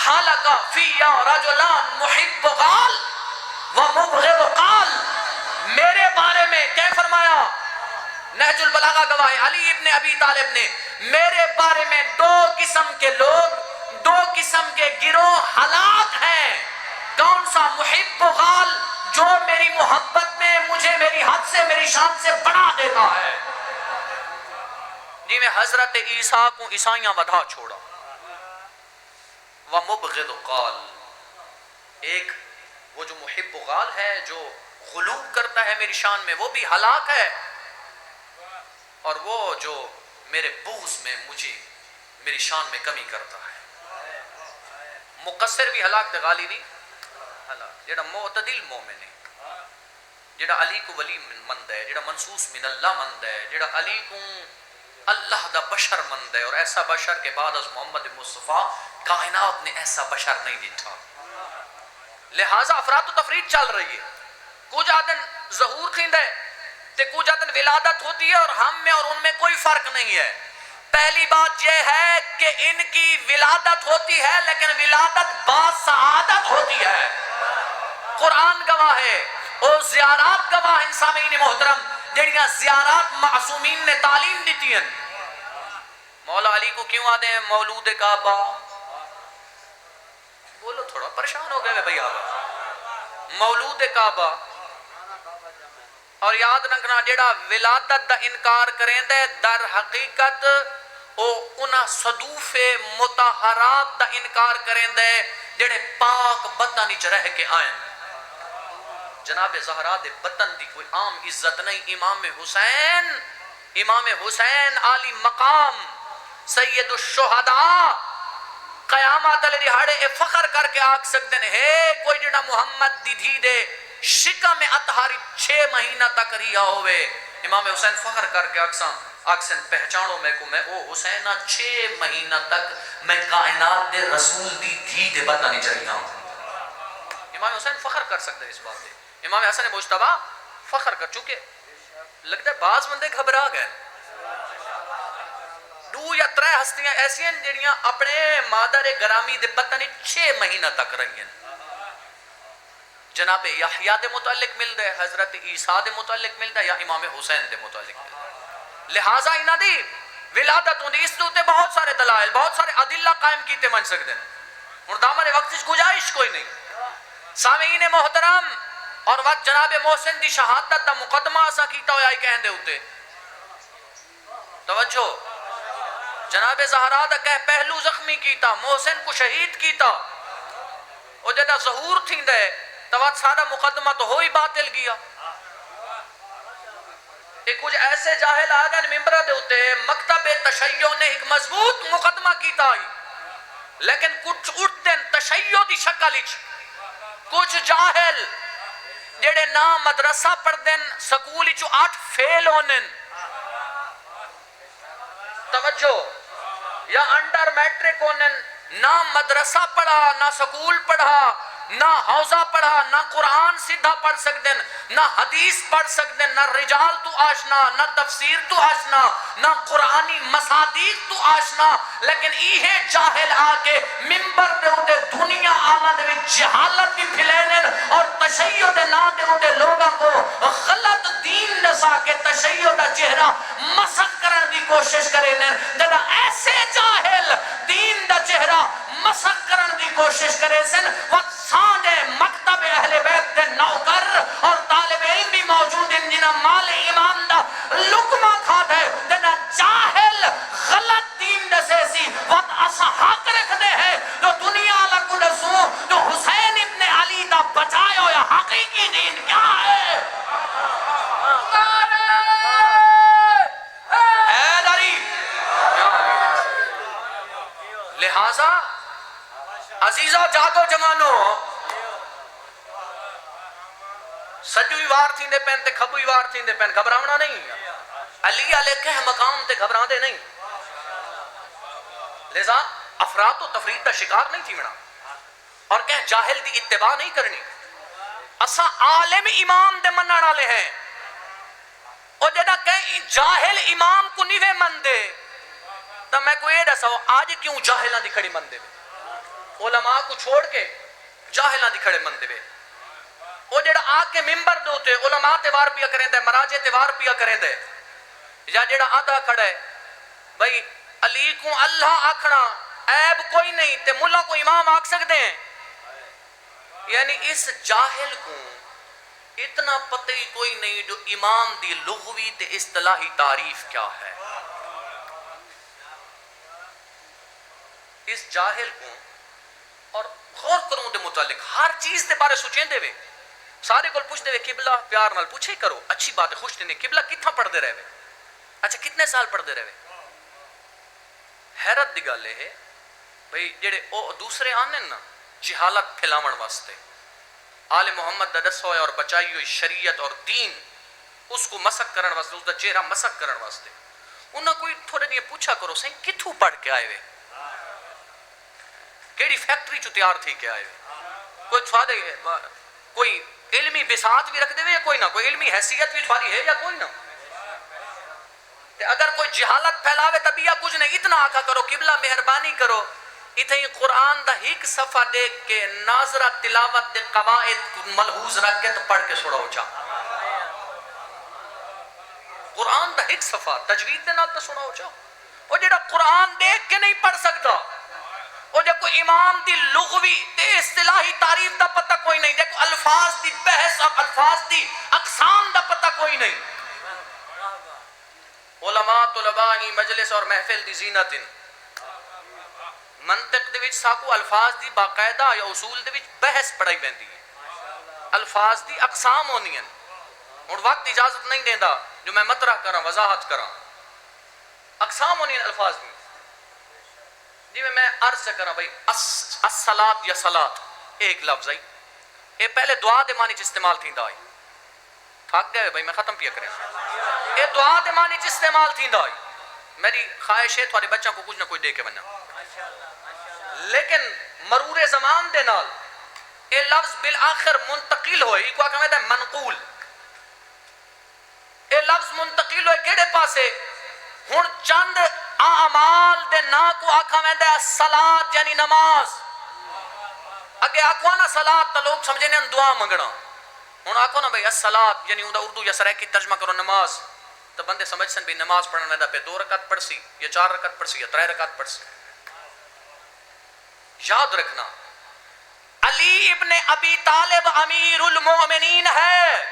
Speaker 1: حلق فیّا رجلان محب قال و مبغض قال، میرے بارے میں کیا فرمایا؟ نہج البلاغہ گواہ علی ابن ابی طالب نے، میرے بارے میں دو قسم کے لوگ، دو قسم کے گروہ ہلاک ہیں۔ کون سا؟ محب و غال، جو میری محبت میں مجھے میری حد سے میری شان سے بڑھا دیتا ہے، جی میں حضرت عیسیٰ کو عیسائیاں بدھا چھوڑا۔ وَمُبْغِضُ قال، ایک وہ جو محب و غال ہے، جو غلو کرتا ہے میری شان میں، وہ بھی ہلاک ہے، اور وہ جو میرے بغض میں مجھے میری شان میں کمی کرتا ہے۔ مقصر بھی ہلاک تے غالی بھی ہلاک۔ جڑا معتدل مومن ہے، جڑا علی کو ولی مند ہے، جڑا منصوص من اللہ مند ہے، جڑا علی کو اللہ دا بشر مند ہے، اور ایسا بشر کے بعد از محمد مصطفیٰ کائنات نے ایسا بشر نہیں دیکھا۔ لہٰذا افراد و تفرید چل رہی ہے، کچھ آدن ظہور کھیند ہے تے کچھ آدن ولادت ہوتی ہے، اور ہم میں اور ان میں کوئی فرق نہیں ہے۔ پہلی بات یہ ہے کہ ان کی ولادت ہوتی ہے، لیکن ولادت باسعادت ہوتی ہے۔ قرآن گواہ ہے، اور زیارات گواہ ہیں سامعین محترم، جڑیاں زیارات معصومین نے تعلیم دیتی ہیں۔ مولا علی کو کیوں آدھے ہیں مولود کعبہ؟ بولو، تھوڑا پریشان ہو گئے بھئی آبا۔ مولود کعبہ، اور یاد رکھنا جڑا ولادت دا انکار کریں دے در حقیقت او انہا صدوف مطہرات دا انکار کریں دے جڑے پاک بطن اچ رہ کے آئیں۔ جناب زہرا دے بطن دی کوئی عام عزت نہیں۔ امام حسین عالی مقام سید الشہداء قیامت علی دیہاڑے اے فخر کر کے آگ سکتے ہیں، کوئی جڑا محمد دی دھی دے شکا میں اتہاری 6 مہینہ تک رہا ہوئے۔ امام حسین فخر کر کے آکسن پہچانو میں کو میں او حسینہ 6 مہینہ تک میں کائنات دے رسول دی دھی دے بتا نہیں چلی ہوں۔ امام حسین فخر کر سکتے ہیں اس بات دے۔ امام حسن مجتبہ فخر کر چکے، لگتا ہے بعض بندے گھبرا گئے۔ 2 یا 3 ہستیاں ایسی ہیں جنیاں اپنے مادر گرامی دے بتا نہیں 6 مہینہ تک رہی ہیں۔ جناب یحییٰ دے متعلق مل دے، حضرت عیسیٰ دے متعلق مل دے، یا امام حسین دے متعلق مل دے۔ لہٰذا انہاں دی ولادت ہوندی، اس تے بہت سارے دلائل، بہت سارے ادلہ قائم کیتے من سکتے ہیں۔ اور دامن وقت اس گنجائش کوئی نہیں۔ سامعین محترم، اور وقت جناب محسن دی شہادت دا مقدمہ اسا کیتا ہویا ہی کہن دے ہوتے۔ توجہ، جناب زہرا دا کہہ پہلو زخمی کیتا، محسن کو شہید کیتا، اور جدہ ظہور تھی دے تو وقت سارا مقدمہ تو ہوئی باطل گیا۔ ایک کچھ ایسے جاہل آگن ممبرہ دے ہوتے، مکتب تشیع نے ایک مضبوط مقدمہ کیتا ہی، لیکن کچھ اٹھ دن تشیع دی شکلچ کچھ جاہل جڑے نام مدرسہ پڑھ دن سکولی چو 8 فیل ہونن، توجہ، یا انڈر میٹرک ہونن، نہ مدرسہ پڑھا، نہ سکول پڑھا، نہ حوضہ پڑھا، نہ قرآن سیدھا پڑھ سکدن، نہ حدیث پڑھ سکدن، نہ رجال تو آشنا، نہ تفسیر تو آشنا، نہ قرآنی مصادیق تو آشنا، لیکن ایہے جاہل آکے ممبر دے ہوتے دنیا آمد میں جہالت بھی پھیلینن، اور تشیع دے نا دے ہوتے لوگاں کو غلط دین نسا کے تشیع دا چہرہ مسخ کرن دی کوشش کرینن۔ جدا ایسے جاہل دین دا چہرہ مسخ کرن دی کوشش کرے سن، وقت سانے مکتب اہل بیت دے نوکر اور طالب علم بھی موجود ہیں جنہاں مال امام دا لقمہ کھاتا ہے، جنہاں جاہل غلط دین دسے سی وقت اسا حق رکھ دے ہیں جو دنیا اللہ کو دسوں جو حسین ابن علی دا بچائے ہویا حقیقی دین کیا ہے؟ لہٰذا عزیزہ جاگو جمانو، سجوی وار تھی دے پین تے کھبوی وار تھی دے پین، گھبراونا نہیں، علی علیہ کہ مقام تے گھبران دے نہیں۔ لہذا افراد و تفرید دا شکار نہیں تھی منا، اور کہ جاہل دی اتباع نہیں کرنی۔ اسا عالم امام دے منع رالے ہیں، اور جدا کہ جاہل امام کو نیوے من دے، تو میں کوئی ایڈا آج کیوں جاہلہ دی کھڑی من دے بے؟ علماء کو چھوڑ کے جاہلہ دی کھڑے من دے بے۔ وہ جڑا آگ کے ممبر دوتے علماء تیوار پیا کریں دے، مراجع تیوار پیا کریں دے، یا جڑا آدھا کھڑے بھئی علی کو اللہ آکھنا عیب کوئی نہیں تے ملا کو امام آکھ سکتے ہیں. یعنی اس جاہل کو اتنا پتہ ہی کوئی نہیں جو امام دی لغوی تے اصطلاحی تعریف کیا ہے. اس جاہل کو اور غور کروں دے متعلق ہر چیز دے بارے سوچیں دے وے سارے کو پوچھ دے وے قبلہ پیار نال پوچھے کرو اچھی بات ہے خوش دینے قبلہ کتنا پڑھ دے رہے وے اچھا کتنے سال پڑھ دے رہے وے. حیرت دی گل ہے بھئی جڑے او دوسرے آنے نا جہالت پھیلاون واسطے آل محمد دا دس ہوئے اور بچائی ہوئی شریعت اور دین اس کو مسک کرن واسطے اس دا چہرہ مسک کرن واسطے انہاں کوئی تھوڑے نہیں پوچھا کرو سہیں کتھوں پڑھ کے آئے وے کیڑی فیکٹری چو تیار تھی کے آئے وے کوئی تھوڑے کوئی علمی بساط بھی رکھ دے وے یا کوئی نہ کوئی علمی حیثیت بھی تھوڑی ہے یا کوئی نہ. اگر کوئی جہالت پھیلاوے تب یا کچھ نہیں اتنا آقا کرو قبلہ مہربانی کرو اتھے ہی قرآن دا ایک صفحہ دیکھ کے ناظرہ تلاوت دے قواعد ملحوظ رکھ کے تو پڑھ کے سڑو جا قرآن دا ایک صفحہ تجوید دے نال تو سڑو جا وہ جڑا قرآن دیکھ کے نہیں پڑھ سکتا وہ جب کوئی امام دی لغوی تے اصطلاحی تعریف دا پتہ کوئی نہیں دیکھو الفاظ دی بحث اور الفاظ دی اقسام دا پتہ کوئی نہیں. علماء طلباء مجلس اور محفل دی زینت منطق دے وچ ساکو الفاظ دی باقاعدہ یا اصول دے وچ بحث پڑھائی ویندی ہے الفاظ دی اقسام ہونی ہیں اور وقت اجازت نہیں دیندا جو میں مطرح کراں وضاحت کراں اقسام ہونی ہیں الفاظ میں جی میں عرض سے کراں بھائی الصلاۃ یا صلاۃ ایک لفظ ہے یہ پہلے دعا دے معنی چ استعمال تھیندا ہے تھک گئے بھائی میں ختم پیا کریں یہ دعا دے معنی چ استعمال تھیندا ہے میری خواہش ہے تھوڑے بچوں کو کچھ نہ کچھ دے کے بننا لیکن مرور زمان دے نال یہ لفظ بالآخر منتقل ہوئے یہ کو آکھا ہے منقول یہ لفظ منتقل ہوئے کیڑے پاسے ہن چند اعمال دے نا کو آکھا ہے صلاۃ یعنی نماز اگے آکھو نا صلاۃ تو لوگ سمجھے نے دعا منگنا ہن آکھو نا بھائی الصلاۃ یعنی اوندا اردو یا سرائکی ترجمہ کرو نماز تو بندے سمجھ سن بھی نماز پڑھنا ہے پہ 2 رکعت پڑھ سی یا 4 رکعت پڑھ سی یا 3 رکعت پڑھ سی. یاد رکھنا علی ابن ابی طالب امیر المومنین ہے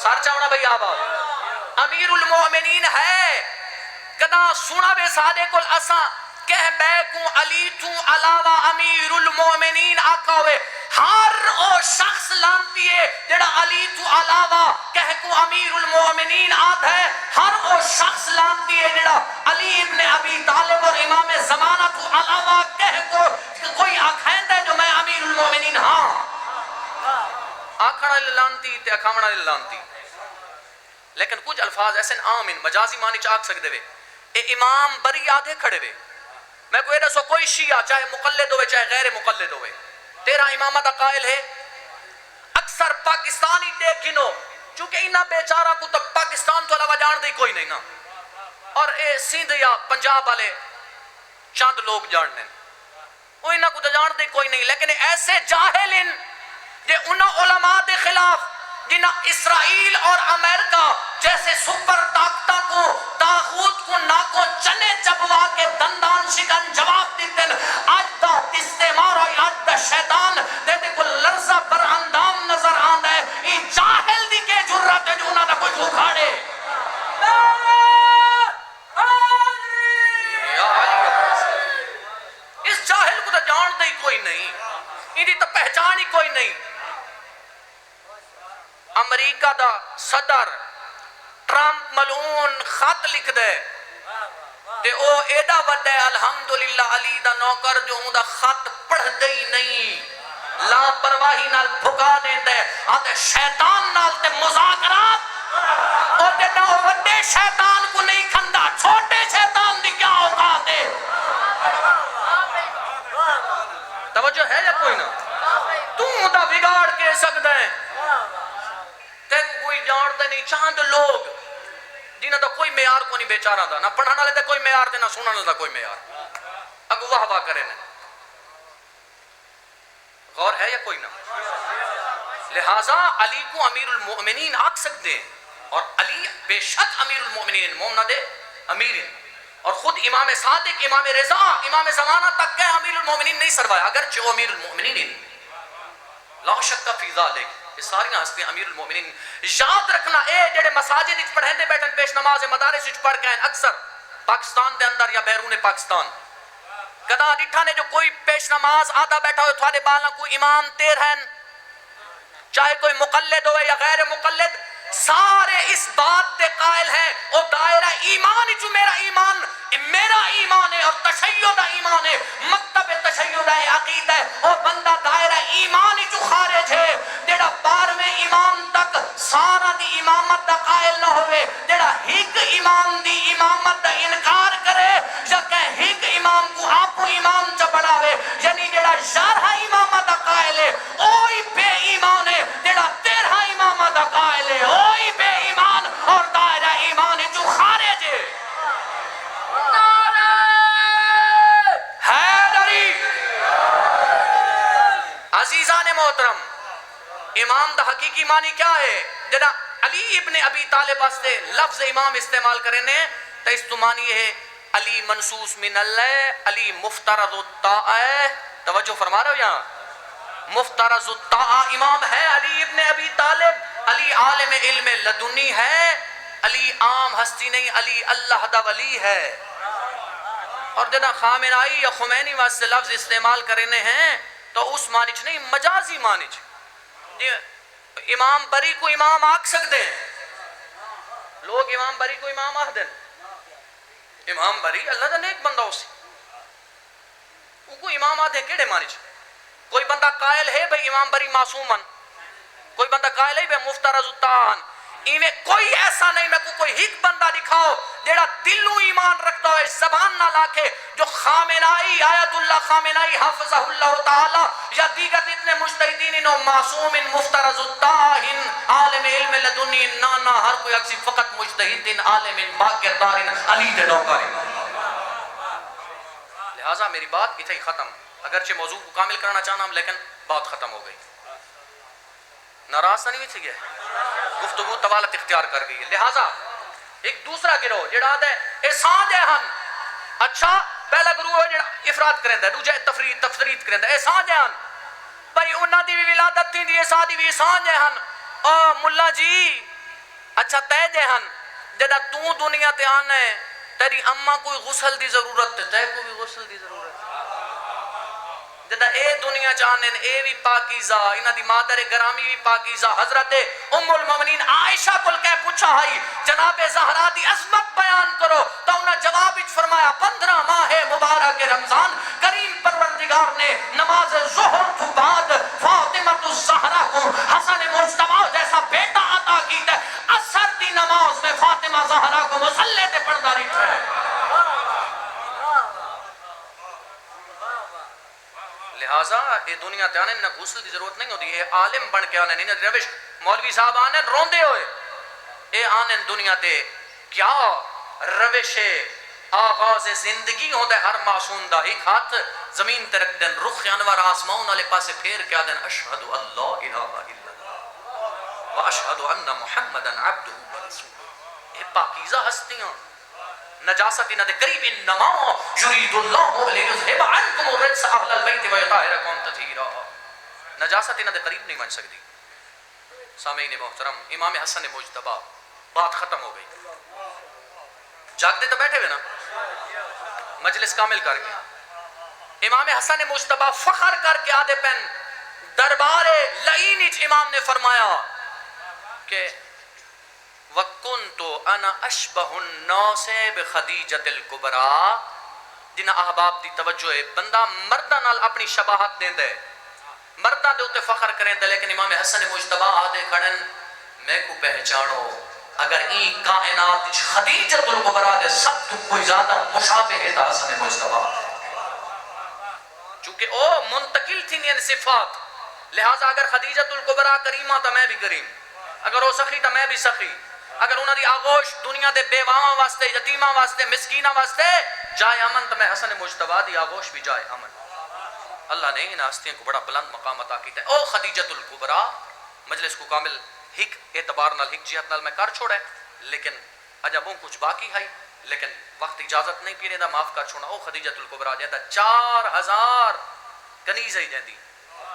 Speaker 1: سار چاونا بھئی آباد امیر المومنین ہے کدا سنا بے سادے کل اسا کہہ بے کو علی تو علاوہ امیر المومنین آقا ہوئے ہر او شخص لانتی ہے جڑا علی تو علاوہ کہہ کو امیر المومنین آت ہے ہر او شخص لانتی ہے جڑا علی ابن ابی طالب اور امام زمانہ تو علاوہ کہہ کو کوئی آکھائند ہے جو میں امیر المومنین ہاں آکھنا لانتی تے اکھامنا لانتی لیکن کچھ الفاظ ایسے عام ان مجازی معنی چاک سکتے ہوئے اے امام بری آدھے کھڑے ہوئے میں کوئی رسو کوئی شیعہ چاہے مقلد ہوئے چاہے غیر مقلد ہوئے تیرا امامت قائل ہے اکثر پاکستانی دیکھ گنو چونکہ انہا بیچارہ کو تو پاکستان تو علاوہ جان دی کوئی نہیں نا اور اے سندھ یا پنجاب والے چاند لوگ جاننے وہ انہا کو تو جان دی کوئی نہیں لیکن ایسے جاہل ان جے انہا علماء دے خلاف جنہا اسرائیل اور امریکہ جیسے سپر طاقتہ کو طاغوت کو ناکو چنے چبوا کے دندان شکن جواب دیتے آج دا استعمار اور آج دا شیطان دیتے کو لرزہ پر اندام نظر آن ہے یہ جاہل دی کے جرات ہے جو انہاں دا کوئی اکھاڑے اس جاہل کو تو جان دے کوئی نہیں انہی تو پہچان ہی کوئی نہیں. امریکہ دا صدر ٹرمپ ملعون خط لکھ دے تے او ایڈا وڈا ہے الحمدللہ علی دا نوکر جو اون دا خط پڑھ دے ہی نہیں لاپرواہی نال بھگا دے دے آتے شیطان نال تے مذاکرات اور تے نہ وڈے شیطان کو نہیں کھندا چھوٹے شیطان دی کیا اوقات ہے توجہ ہے یا کوئی نہ تو دا بگاڑ کے سکتا ہے تیکو کوئی جانتے نہیں چاند لوگ جنہاں دا کوئی معیار کو نہیں بیچارہ دا نہ پڑھانا لے دا کوئی معیار دے نہ سنانا دا کوئی معیار اگو واہ واہ کرے نہیں غور ہے یا کوئی نہ لہٰذا علی کو امیر المؤمنین آکھ سکتے ہیں اور علی بے شک امیر المؤمنین مومنہ دے امیر ہیں اور خود امام صادق، امام رضا، امام زمانہ تک کے امیر المومنین نہیں سروایا، اگرچہ وہ امیر المومنین لا شک فی ذالک، یہ ساری ہستیاں امیر المومنین. یاد رکھنا اے جڑے مساجد وچ پڑھیندے بیٹھن پیش نماز مدارس وچ پڑھ کے ہیں اکثر پاکستان دے اندر یا بیرون پاکستان، کدا ڈٹھا نے جو کوئی پیش نماز آدھا بیٹھا ہوئے تھوڑے بالا کوئی امام تیر ہیں، چاہے کوئی مقلد ہوئے یا غیر مقلد، سارے اس بات دے قائل ہیں او دائرہ ایمان جو میرا ایمان ہے اور تشیع ایمان ہے، مکتب تشیع عقیدہ ہے، او بندہ دائرہ ایمان جو خارج ہے، جڑا 12ویں امام تک سارا دی امامت دا قائل نہ ہوئے، جڑا ہک امام دی امامت دا انکار کرے یا کہ ہک امام کو آپ امام چا بڑھاوے، یعنی جڑا 11 امامت دا قائل ہے اوہی بے ایمان ہے، جڑا 13 امامت دا قائل ہے اوہی بے ایمان اور دائرہ ایمان جو خارج ہے. حیدری عزیزان محترم، امام دا حقیقی معنی کیا ہے؟ جدا علی ابن ابی طالب واسطے لفظ امام استعمال کرنے نے تو اس تو معنی ہے علی منصوص من اللہ، علی مفترض الطاعہ. توجہ فرما رہے ہو یہاں؟ مفترض الطاعہ امام ہے علی ابن ابی طالب، علی عالم علم لدنی ہے، علی عام ہستی نہیں، علی اللہ دا ولی ہے. اور جدا خامنائی یا خمینی واسطے لفظ استعمال کرنے ہیں تو اس معنی چ نہیں، مجازی معنی چ. امام بری کو امام آکھ سکتے ہیں لوگ، امام بری کو امام آکھ دیں، امام بری اللہ دا نیک بندہ اسی وہ کو امام آدھے کیڑے معنی چ. کوئی بندہ قائل ہے بھئی امام بری معصومن، کوئی بندہ قائل ہے بھئی مفترض الطاعن، ایویں کوئی ایسا نہیں. میں کو کوئی ہک بندہ دکھاؤ جیڑا دلوں ایمان رکھتا ہے زبان نہ لاکھے، جو خامنائی آیت اللہ خامنائی حافظہ اللہ تعالی یا دیگر اتنے مجتہدین انہوں معصوم مفترض الطاعن عالم علم لدنی نانا ہر کوئی اکسی فقط مجتہدین عالم باکردار علی دے نوکاری. لہٰذا میری بات اتھے ہی ختم، اگرچہ موضوع کو کامل کرنا چاہنا ہم لیکن بات ختم ہو گئی. ناراض نہیں ہوئی تھی، گفتگو طوالت اختیار کر گئی. لہٰذا ایک دوسرا گروہ جڑا آدھا ہے احسان جے ہن، اچھا پہلا گروہ ہے جڑا افراد کریں دا، دوجہ تفرید کریں دا. احسان جے ہن بھئی انہاں دی بھی ولادت تھی دی احسان دی بھی احسان جے ہن. او ملا جی اچھا تے جے ہن جڑا تو دنیا تے آنا ہے تیری اماں کوئی غسل دی ضرورت تے کو بھی غسل دی ضرورت ہے. جدا اے دنیا چاہنے اے بھی پاکیزہ، انہ دی مادر گرامی بھی پاکیزہ. حضرت ام المومنین عائشہ کل کہہ پوچھا ہائی جناب زہرا دی عظمت بیان کرو تو انہوں جواب فرمایا 15 ماہ مبارک رمضان کریم پروردگار نے نماز ظہر تو بعد فاطمہ الزہرا کو حسن مجتبی جیسا بیٹا عطا کیتا ہے. عصر دی نماز میں فاطمہ زہرا کو مصلی تے پڑھدا رہتا ہے. لہٰذا یہ دنیا تے آنے نہ غسل دی ضرورت نہیں ہوتی، یہ عالم بن کے آنے نہیں روش. مولوی صاحب آنے روندے ہوئے، یہ آنے دنیا تے کیا روش آغاز زندگی ہوتا ہے. ہر معصوم دا ایک ہاتھ زمین تے رکھ دیں، رخ انوار آسمان والے پاسے پھیر کے آدن اشہد اللہ الہ الا اللہ و اشہد ان محمدن عبدہ و رسولہ. یہ پاکیزہ ہستیاں نجاست انہ دے قریب انما یرید اللہ لیذہب عنکم الرجس اہل البیت ویطہرکم تطہیرا. نجاست انہ دے قریب نہیں بن سکتی. سامعین محترم، امام حسن مجتبی بات ختم ہو گئی. جاگتے تو بیٹھے ہوئے نا، مجلس کامل کر کے امام حسن مجتبی فخر کر کے آدھے پین دربار لعین امام نے فرمایا کہ وَكُنْتُ أَنَا أَشْبَهُ النَّاسِ بِخَدِيجَةِ الْكُبْرَى. جنہ احباب دی توجہ ہے بندہ مردہ نال اپنی شباہت دیں دے، مردہ دے ہوتے فخر کریں دے، لیکن امام حسن مجتبی آدھے کھڑن میں کو پہچانو اگر این کائنات خدیجۃ الکبریٰ دے سب تو کوئی زیادہ مشابہ ہے تا حسن مجتبی، چونکہ او منتقل تھی نہیں صفات. لہٰذا اگر خدیجۃ الکبریٰ کریمہ تا میں بھی کریم، اگر وہ سخی تا میں بھی سخی، اگر انہوں دی آغوش دنیا دے بیواں واسطے، یتیماں واسطے، مسکیناں واسطے جائے امن تو میں حسن مجتبی دی آغوش بھی جائے امن. اللہ نے ان ہستیوں کو بڑا بلند مقام عطا کیتا ہے. او خدیجۃ الکبریٰ مجلس کو کامل ہک اعتبار نال ہک جہت نال میں کر چھوڑے، لیکن عجب کچھ باقی ہے. لیکن وقت اجازت نہیں پینے دا معاف کر چھوڑنا. او خدیجۃ الکبریٰ جاندا 4000 کنیز ہی جاندی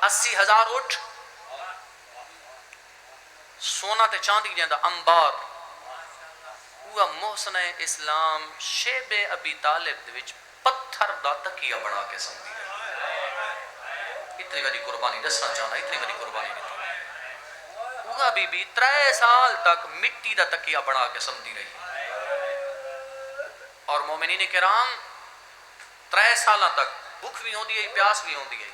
Speaker 1: 80,000 اٹھ سونا تے چاندی جاندا انبار. وہ محسن اسلام شیب ابی طالب دے وچ پتھر دا تکیہ بنا کے سمجھی اتنی بڑی قربانی دسنا چاہنا, اتنی بڑی قربانی دیتی. وہ بی بی 3 سال تک مٹی دا تکیہ بنا کے سمجھی رہی. اور مومنین کرام 3 سالاں تک بھوک بھی ہوندی ہے, پیاس بھی ہوندی ہے.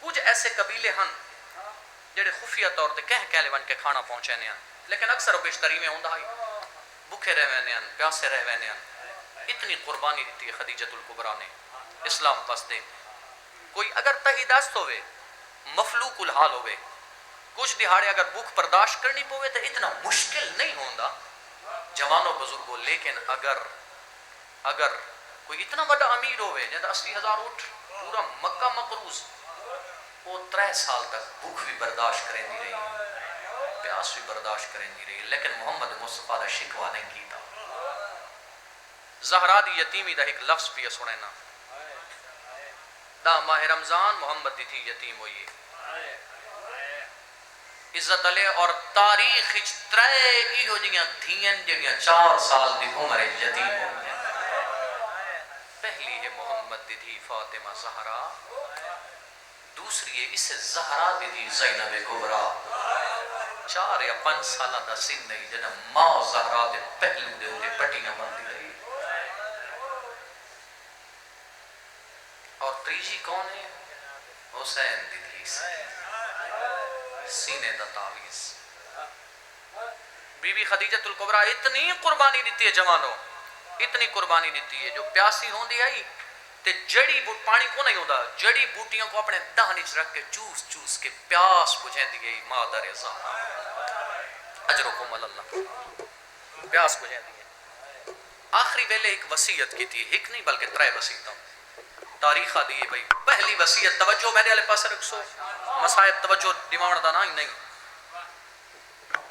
Speaker 1: کچھ ایسے قبیلے ہن جڑے خفیہ طور تے کہہ لے ون کے کھانا پہنچانے ہیں, لیکن اکثر و بیشتری میں ہوندا ہے بھوکے رہ وینے ہیں, پیاسے رہ وینے ہیں. اتنی قربانی دیتی ہے خدیجۃ الکبریٰ نے اسلام واسطے. کوئی اگر تہی دست ہوئے, مفلوق الحال ہوئے, کچھ دہاڑے اگر بھوک برداشت کرنی پوے تو اتنا مشکل نہیں ہوندا جوانوں بزرگوں. لیکن اگر کوئی اتنا بڑا امیر ہوئے جیسے 80,000 اٹھ پورا مکہ مقروض, وہ 3 سال تک بھوک بھی برداشت کریں دی رہی, پیاس بھی برداشت کریں دی رہی, لیکن محمد مصطفیٰ دا شکوہ نہیں کیتا. زہرا دی یتیمی دا ایک لفظ پیا سنینا, دا ماہ رمضان محمد دی تھی یتیم ہوئی عزت علیہ. اور تاریخ 3 ہو جیاں دھیاں جڑیاں 4 سال دی عمر یتیم ہوئی. پہلی ہے محمد دی تھی فاطمہ زہرا, دوسری ہے اسے زہرا دی تھی زینب کبریٰ. 4 یا 5 سالہ دا سن نہیں جنہ ماں زہرا دے پہلو دے ہوئے پٹیاں بندی رہی. اور تیجی کون ہے؟ حسین دی تھی سینے دا تعویز. بی بی خدیجۃ الکبریٰ اتنی قربانی دیتی ہے جوانوں, اتنی قربانی دیتی ہے جو پیاسی ہوندی آئی تے جڑی بوٹ پانی کو نہیں ہوتا, جڑی بوٹیوں کو اپنے دہنی چ رکھ کے چوس چوس کے پیاس بجھیں دی گئی. مادر زہرا اجرکم اللہ, پیاس بجھیں دی گئی. آخری ویلے ایک وصیت کی تھی, ایک نہیں بلکہ 3 وصیتوں تاریخ دی بھئی. پہلی وصیت توجہ میرے والے پاس رکھ سو, مسائب توجہ دیوان دا نہیں,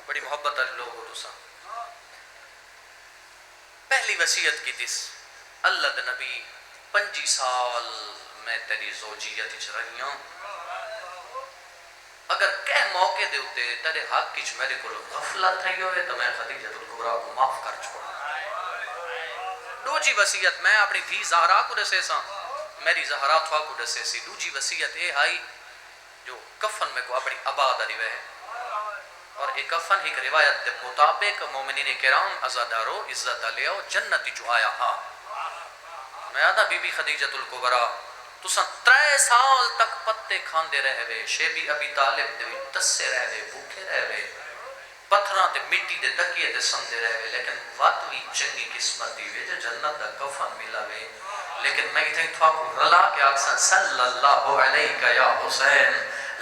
Speaker 1: بڑی محبت والے لوگ ہو تساں. پہلی وصیت کی تھی, اللہ دے نبی 25 سال میں تیری زوجیت وچ رہی ہوں, اگر کہہ موقع دے ہوتے تیرے حق کچھ میرے کو غفلت تھی ہوئے تو میں خدیجۃ الکبریٰ کو معاف کر چھوڑا. دوجی وصیت میں اپنی دھی زہرا کو دسے ساں, میری زہرا تھوا کو دسے سی. دوجی وصیت اے آئی جو کفن میں کو اپنی ابا دا دیوے ہے, اور ایک کفن ایک روایت دے مطابق مومنین کرام عزادارو عزت علیہ جنتی جو آیا ہاں. میں آدھا بی بی خدیجۃ الکبریٰ تساں 3 سال تک پتے کھاندے رہے وے, شیبی ابی طالب دے دسے رہے وے, بھوکے رہے وے, پتھراں تے مٹی دے تکیے تے سمدے رہے وے, لیکن وات بھی چنگی قسمت دی وے جو جنت دا کفن ملا وے. لیکن میں اتنی تھا کو رلا کے آکسن صلی اللہ علیہ یا حسین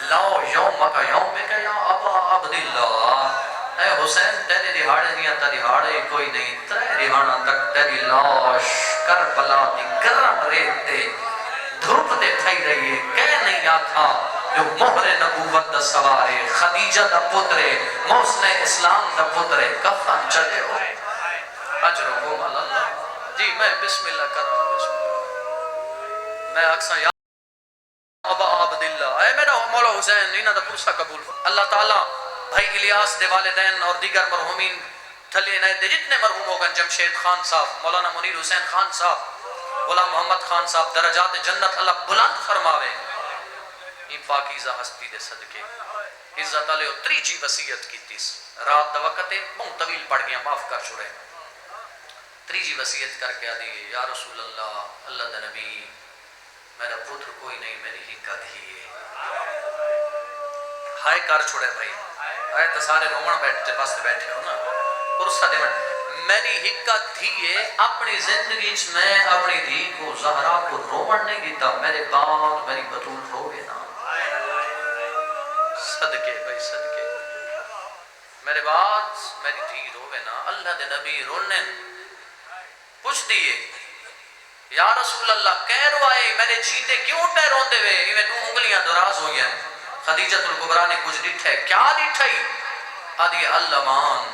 Speaker 1: لاؤ یومک یومک یا ابا عبداللہ. اے حسین تیرے دہاڑے نہیں آتا, دہاڑے کوئی نہیں, 3 دہاڑا تک تیری لاش کربلا دی گرم ریت تے دھوپ تے پھئی رہی ہے. کہہ نہیں آتا جو مہر نبوت دا سوارے, خدیجہ دا پترے, محسن اسلام دا پترے, کفن چلے ہو اجرکم اللہ. جی میں بسم اللہ کر رہا ہوں, بسم اللہ. میں اکثر یا ابا عبداللہ, اے میرا مولا حسین انہاں دا پرسہ قبول. اللہ تعالیٰ بھائی الیاس دے والدین اور دیگر مرحومین تھلے نئے دے جتنے مرحوم ہوگا, جمشید خان صاحب, مولانا منیر حسین خان صاحب, غلام محمد خان صاحب, درجات جنت اللہ بلند فرماوے. ان پاکیزہ ہستی دے صدقے عزت علیہ 3 وصیت کی تیس. رات دا وقت بہت طویل پڑ گیا, معاف کر چھوڑے. 3 وصیت کر کے آدھی یا رسول اللہ, اللہ دا نبی میرا پتر کوئی نہیں, میری ہی کا دھی ہے. ہائے کر چھوڑے بھائی, آئے تو سارے رومن بیٹھتے پاس بیٹھے ہو نا, پرسہ دے میری ہکا دھی ہے. اپنی زندگی میں اپنی دھی کو زہرا کو رومن نہیں دیتا, میرے بعد میری بطول روے نا. صدقے بھائی صدقے, میرے بعد میری دھی روے نا. اللہ دے نبی رونے پوچھ دیئے یا رسول اللہ کہہ رو آئے میرے جیتے کیوں پہ روندے ہوئے, میں 2 انگلیاں دراز ہوئی ہیں. خدیجۃ الکبریٰ نے کچھ ڈٹھے, کیا ڈٹھائی؟ آدھی اللہ مان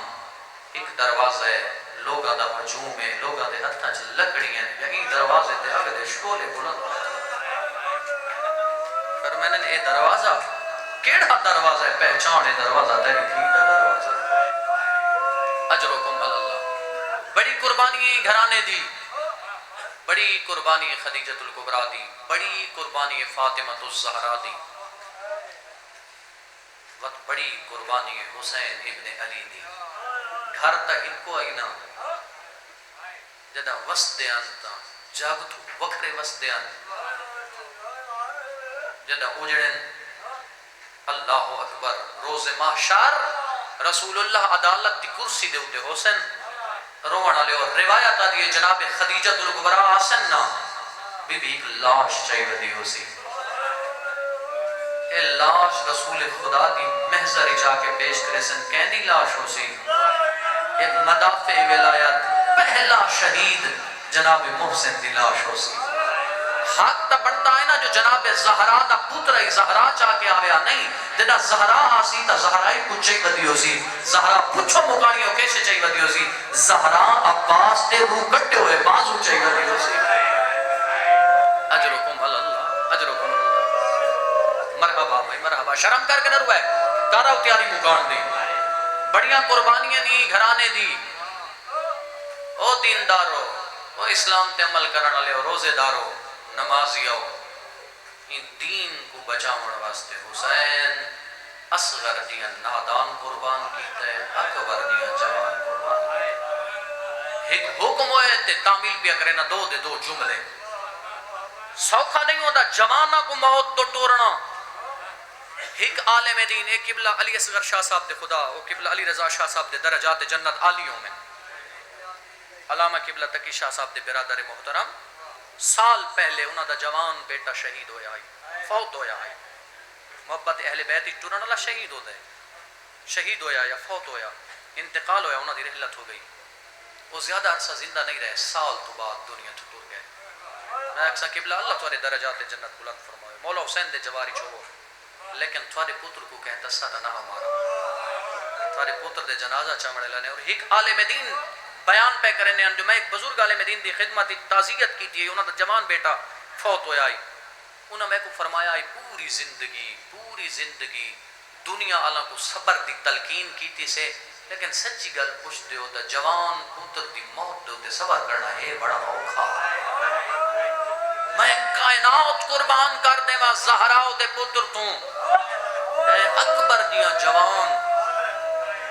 Speaker 1: ایک دروازہ ہے لوگاں دا ہجوم ہے لوگاں دے ہتھاں چ لکڑیاں یا ای دروازے تے اگ دے شولے بلند پر میں نے اے دروازہ کیڑا دروازہ ہے پہچانے دروازہ تیری تھی دا دروازہ اجرکم اللہ بڑی قربانی گھرانے دی بڑی قربانی خدیجۃ الکبریٰ دی بڑی قربانی فاطمہ الزہرا دی بڑی قربانی حسین ابن علی دی گھر تا ہکو آئی نا جدا وسدیاں تا جاگتو وکھرے وسدیاں جدا اجڑن اللہ اکبر روز محشر رسول اللہ عدالت دی کرسی دے اتے حسین روان علیہ اور روایت آدھی جناب خدیجۃ الکبریٰ آسن نا بی بی ایک لاش چاہیے دی ہو سی اے لاش رسول خدا دی محضر جا کے پیش کرے سن کہنی لاش ہو سی اے مدافع ولایت پہلا شہید جناب محسن دی لاش ہو سی حق تا بڑھتا ہے نا جو جناب زہرا دا پتر ہے زہرا چاہ کے آویا نہیں جدا زہرا آسی تا زہرائی کچھ بدی ہو سی زہرا پچھو مکانیوں کیسے چاہی بدی ہو سی زہرا عباس تے روح کٹے ہوئے بازو چاہی بدی ہو سی اجرکم اللہ اجرکم اللہ مرحبا بھائی مرحبا شرم کر کے نہ روئے کارا اتیاری مکان دی بڑیاں قربانیاں دی گھرانے دی او دیندارو او اسلام تے عمل کرن والے روزے دارو نمازیو ان دین کو بچاؤن واسطے حسین اصغر دیا نادان قربان کیتا ہے اکبر دیا جوان قربان کیتا ہے ایک حکم ہوئے تے تعمیل پیا کرے نا دو جملے سوکھا نہیں ہوتا جوانہ کو موت تو ٹورنا ایک عالم دین ایک قبلہ علی اصغر شاہ صاحب دے خدا اور قبلہ علی رضا شاہ صاحب دے درجات جنت عالیوں میں علامہ قبلہ تقی شاہ صاحب دے برادر محترم سال پہلے انہاں دا جوان بیٹا شہید ہویا ہے فوت ہویا ہے محبت اہل بیت ٹورن اللہ شہید ہو دے شہید ہویا یا فوت ہویا انتقال ہویا انہاں دی رحلت ہو گئی وہ زیادہ عرصہ زندہ نہیں رہے سال تو بعد دنیا تو ٹور گئے میں اکثر قبلہ اللہ تمہارے درجات جنت بلند فرمائے مولا حسین دے جواری چھوڑو لیکن تمہارے پتر کو کہتا ساتھ نہ ہمارا تمہارے پتر دے جنازہ چامڑے لانے اور ایک عالم دین بیان پہ کرنے جو میں ایک بزرگ عالم دین دی خدمت تعزیت کی تھی انہوں نے جوان بیٹا فوت ہویا آئی انہوں میں کو فرمایا آئی پوری زندگی دنیا اللہ کو صبر دی تلقین کی تھی سے لیکن سچی گل پوچھ دے ہوتا جوان پتر دی موت دے ہوتے صبر کرنا ہے بڑا اوکھا میں کائنات قربان کر دے میں زہراؤ دے پتر توں اے اکبر دیا جوان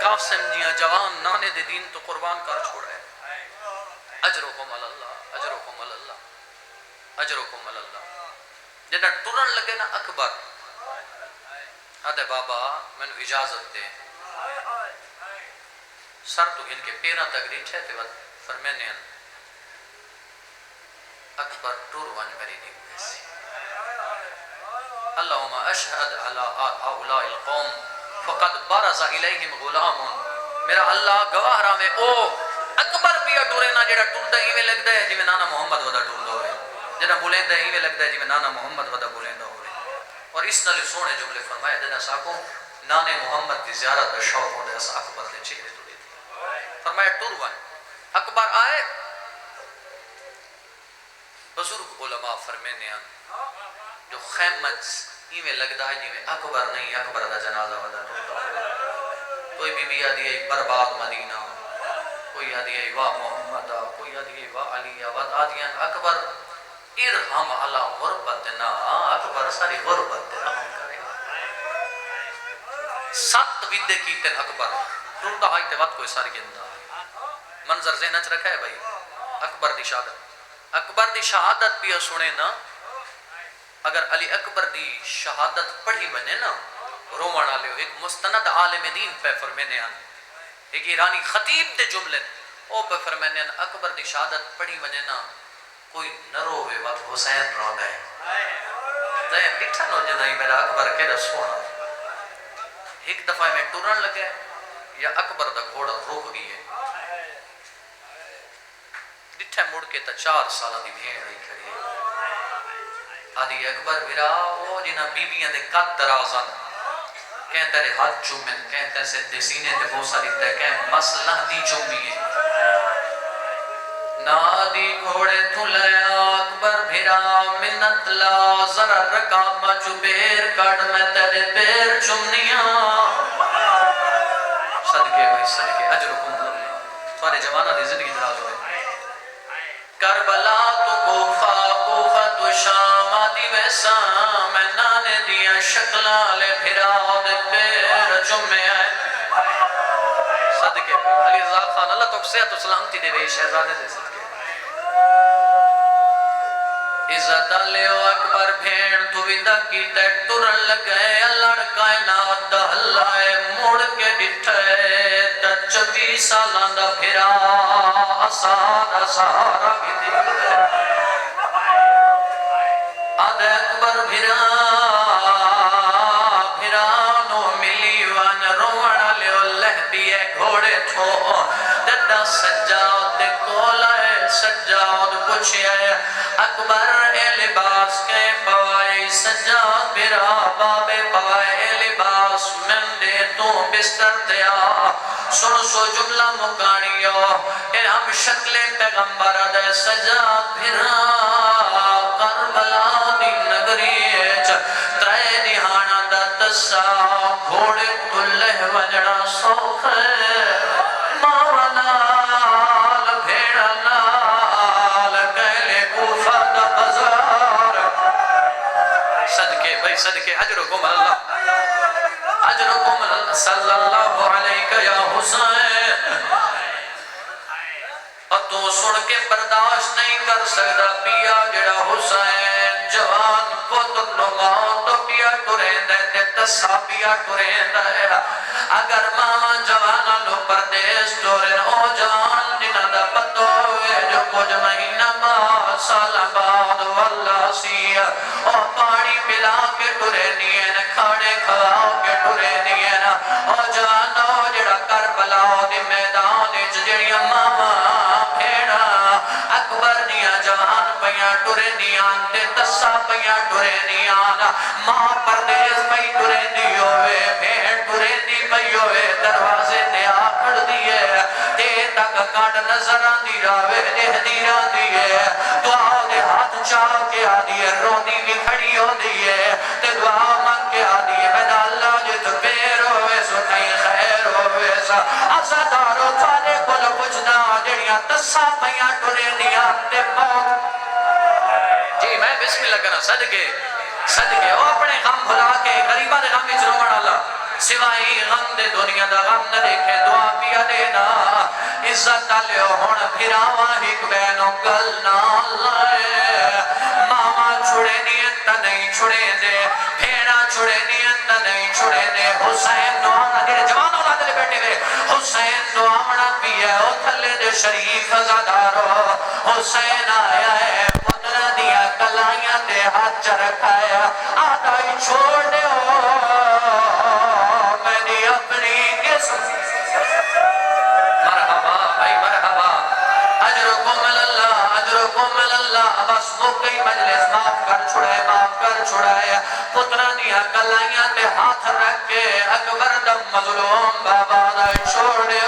Speaker 1: قاسم دیا جوان نانے دے دین تو قربان کر چھوڑے اجرکم اللہ اجرکم اللہ اجرکم اللہ جنہا ٹرن لگے نا اکبر آدھے بابا میں نے اجازت دے سر تو گن کے پیرہ تک ریچھے تھے فرمینے اکبر ٹور ون میری دین دیسی اللہم اشہد علی اولاء القوم فقد برز الیہم غلام میرا اللہ گواہ رہا میں او اکبر بھی ٹورے نا جڑا ٹور دا ایویں لگدا ہے جویں نانا محمد ودا ٹور دا ہوئے جڑا بولیندا ایویں لگدا ہے جویں نانا محمد ودا بولیندا ہوئے اور اس نال سونے جملے فرمائے دینا ساکو نانے محمد دی زیارت دا شوق ہوندا ہے اکبر دے چہرے تو دیتی فرمایا ٹور ون اکبر آئے بزرگ علماء فرمینے ہیں جو خیمت ایویں لگدا ہے جویں اکبر نہیں اکبر دا جنازہ ودا ٹوردا کوئی بی بی آدھی ہے برباد مدینہ کوئی آدھی ہے واہ محمد کوئی آدھی ہے واہ علی آدھی ہے اکبر ارحم علی غربتنا اکبر ساری غربت رحم کرے سات ودے کیتے اکبر ٹوردا ہائی تے وقت کوئی ساری گندا منظر ذہن اچ رکھا ہے بھائی اکبر دی شہادت بھی سنے نا اگر علی اکبر دی شہادت پڑھی بنے نا رومن والے ایک مستند عالم دین پہ فرمینے ہیں ایک ایرانی خطیب دے جملے او پہ فرمینے ہیں اکبر دی شہادت پڑھی بنے نا کوئی نہ روے وقت حسین رو گئے تے بٹھا نو جدائی میرا اکبر کے سونا ایک دفعہ میں ٹورن لگے یا اکبر دا گھوڑا روک گئی ہے ڈٹھے مڑ کے تا 4 سالہ دی بھیڑ رہی کھڑی ہے آدھی اکبر میرا وہ جنہ بی بیاں دے قد درازن کہیں تیرے ہاتھ چومن کہیں تے سے سینے تے بوسا دیتا ہے کہیں مسئلہ دی چومیے نادی گھوڑے تھلیا اکبر بھیرا منت لا ذرا رکاب جو پیر کٹ میں تیرے پیر چمنیاں صدقے بھائی صدقے اجر و کم تمہارے جوانہ دی زندگی دراز ہوئے کربلا تو کوفہ تو شام آدھی ویسا میں نانے دیا شکلہ لے بھیرا دے پیر چمے آئے صدقے علی رضا خان اللہ تو صحت و سلامتی دے وے شہزادے دے صدقے عزت لیو اکبر بھیڑ تو ویدہ کی ٹیک ترن لگئے لڑکائے نات دہلائے موڑ کے ڈٹھے تچبی سالان دا بھیرا اساد سہارا بھی دے آدھے اکبر بھیرا نو ملی وان روڑا لیو لہبی ہے گھوڑے تھو ددہ سجاؤ دے کولائے سجاؤ دے پوچھے اکبر اے لباس کے پوائے سجاد بھیرا بابے پوائے اے لباس من دے تو بستر دیا سن سو جملہ مکانیو اے ہم شکل پیغمبر دے سجاد بھیرا کربلا دی نگری ترے دیہانا دا تسا گھوڑے تلہ وجڑا سوکھ ماولال بھیڑا نال گلے کوفہ دا بزار صدقے بھائی صدقے اجرکم اللہ اجرکم اللہ صلی اللہ علیہ یا حسین اور تو سن کے برداشت نہیں کر سکتا پیا جڑا حسین جوان پتر نماؤں تو پیا ٹرین دے تسا پیا ٹرین دے اگر ماما جوانا لو پردیس ٹورن او جوان جنہ دا پتو ہے جو کچھ مہینہ بعد سال بعد واللہ سی او پانی پلا کے ٹرینین کھاڑے کھواؤ کے ٹرینین او جوانو جڑا کربلا دی میدان جڑی ماما بھیڑا اکبر نیا جوان پیا ٹرینیان تے تسا پیا ٹرینیان ماں پردیس پئی ٹرینی ہوئے بھیڑ ٹرینی پئی ہوئے دروازے تے آکڑ دیئے تے تک کانڈ نظر آندی راوے دہ دیرہ دیئے دعا دے ہاتھ چاہ کے آدیئے رونی بھی کھڑی ہو دیئے تے دعا مانگ کے آدیئے میدہ اللہ جت پیر ہوئے سو کہیں خیر ہوئے سا عزدارو تھارے کل پچھنا جڑیاں تسا پہیاں ٹرینیاں تے موت جی میں بسم اللہ کرنا صدقے او اپنے غم بھلا کے غریبہ دے غم اچ رومن اللہ سوائی غم دے دنیا دا غم نہ دیکھے دعا پیا دینا عزت لیو ہون پھراوا ہک بینو گل نہ لائے ماما چھڑے نیت نہیں چھڑے دے بھیڑا چھڑے نیت نہیں چھڑے دے حسین نو آمنا دیرے جوان اولاد لے بیٹھے ہوئے حسین نو آمنا پیے او تھلے دے شریف ازادارو حسین آیا ہے پتر دیا کلائیاں دے ہاتھ چرکھایا آدھائی چھوڑ دے میری اپنی قسم مرحبا بھائی مرحبا اجرکم اللہ بس موقعی مجلس معاف کر چھڑائے پترہ دیا کلائیاں تے ہاتھ رکھ کے اکبر دم مظلوم بابا دائی چھوڑ دے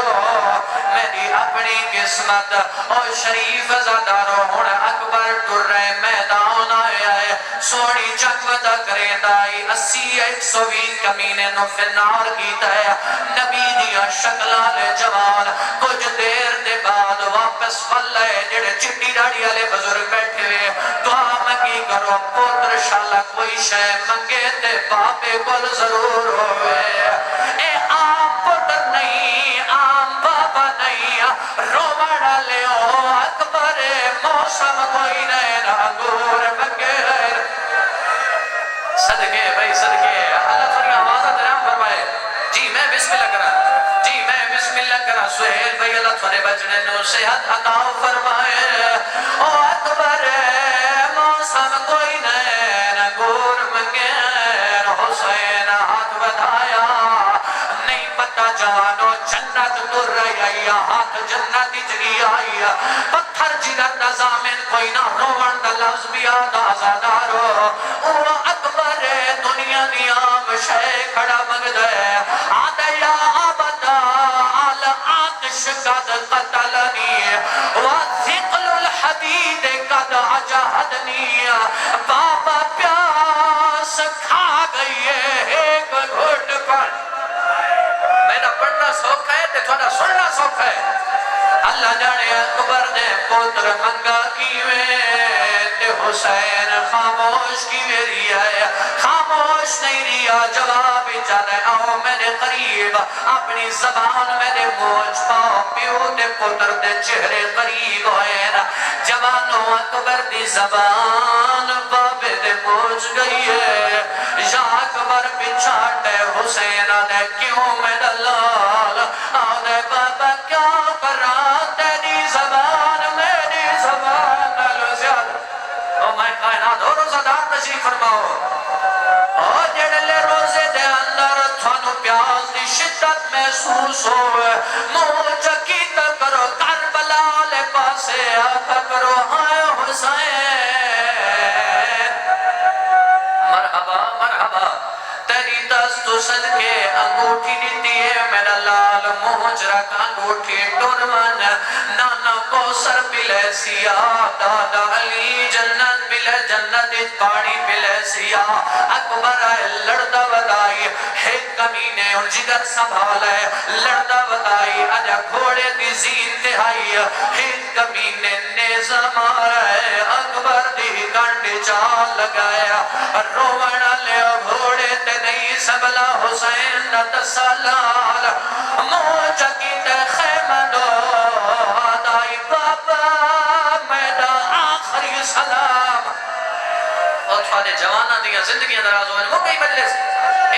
Speaker 1: میری اپنی قسمت او شریف زدارو ہون اکبر ٹر رہے میدان آئے سوڑی چکوتا کرے دائی 80-120 کمینے نو فنار کیتا ہے نبی دیا شکلال جوان کچھ دیر دے بعد واپس واللہ جڑے چٹی ڈاڑی والے بزرگ بیٹھے ہوئے دعا مکی کرو پتر شالا کوئی شے منگے تے باپے کل ضرور ہوئے اے عام پتر نہیں عام بابا نہیں رومڑا لے اکبر موسم کوئی نہیں ناگور منگے صدقے بھائی صدقے اللہ تھوڑی آوازہ درام فرمائے جی میں بسم اللہ کرا سہیل بھائی اللہ تھوڑے بچنے نو صحت عطا فرمائے او اکبر موسم کوئی نین گور مگین حسین ہاتھ بدھایا نہیں پتا جانو جنت در رہی ہاتھ جنت جگی آئی پتھر جگر نظامن کوئی نہ روان دا لفظ بھی آدھا آزادارو او اکبر دنیا دیام شے کھڑا مگدے نہیں بابا پیاس کھا گئی ہے ایک گھٹ پر میرا پڑھنا سوکھا ہے تے تھوڑا سننا سوکھا ہے اللہ جانے اکبر نے پتر منگا کیویں تے حسین خاموش کیویں رہا ہے خاموش نہیں رہا جواب چاہے آؤ میرے قریب اپنی زبان میرے موچ پاؤ پیو دے پتر دے چہرے قریب ہوئے نا جوانوں اکبر دی زبان بابے دے موچ گئی ہے یا اکبر پچھاٹے حسین دے کیوں میں دلال آدھے بابا کیا کرا تیری زبان میری زبان نلو زیادہ او میں کائنات ہو روزہ دار تشریف فرماؤ او جڑلے روزے دے اندر تھانو پیاس دی شدت محسوس ہوئے موچ کی کرو کربلا لے پاسے آقا کرو ہائے حسین مرحبا مرحبا تیری دست صدقے انگوٹھی دیتی ہے میرا لال مہجرک انگوٹھی ٹرمن نانا کوسر پلے سیا دادا علی جنت پلے جنت پاڑی پلے سیا اکبر آئے لڑدہ ودائی ایک کمینے اور جگر سنبھالے لڑدہ ودائی آجا گھوڑے دی زین تہائی ایک کمینے نیزہ مارے اکبر دی کنڈی چال لگایا روڑا لے گھوڑے تے نہیں سبلا حسین دا تسالال موجہ کی تے خیمہ دو آدائی بابا میڈا آخری سلام اطفال جوانہ دیا زندگی اندراز ہوئے موقعی مجلس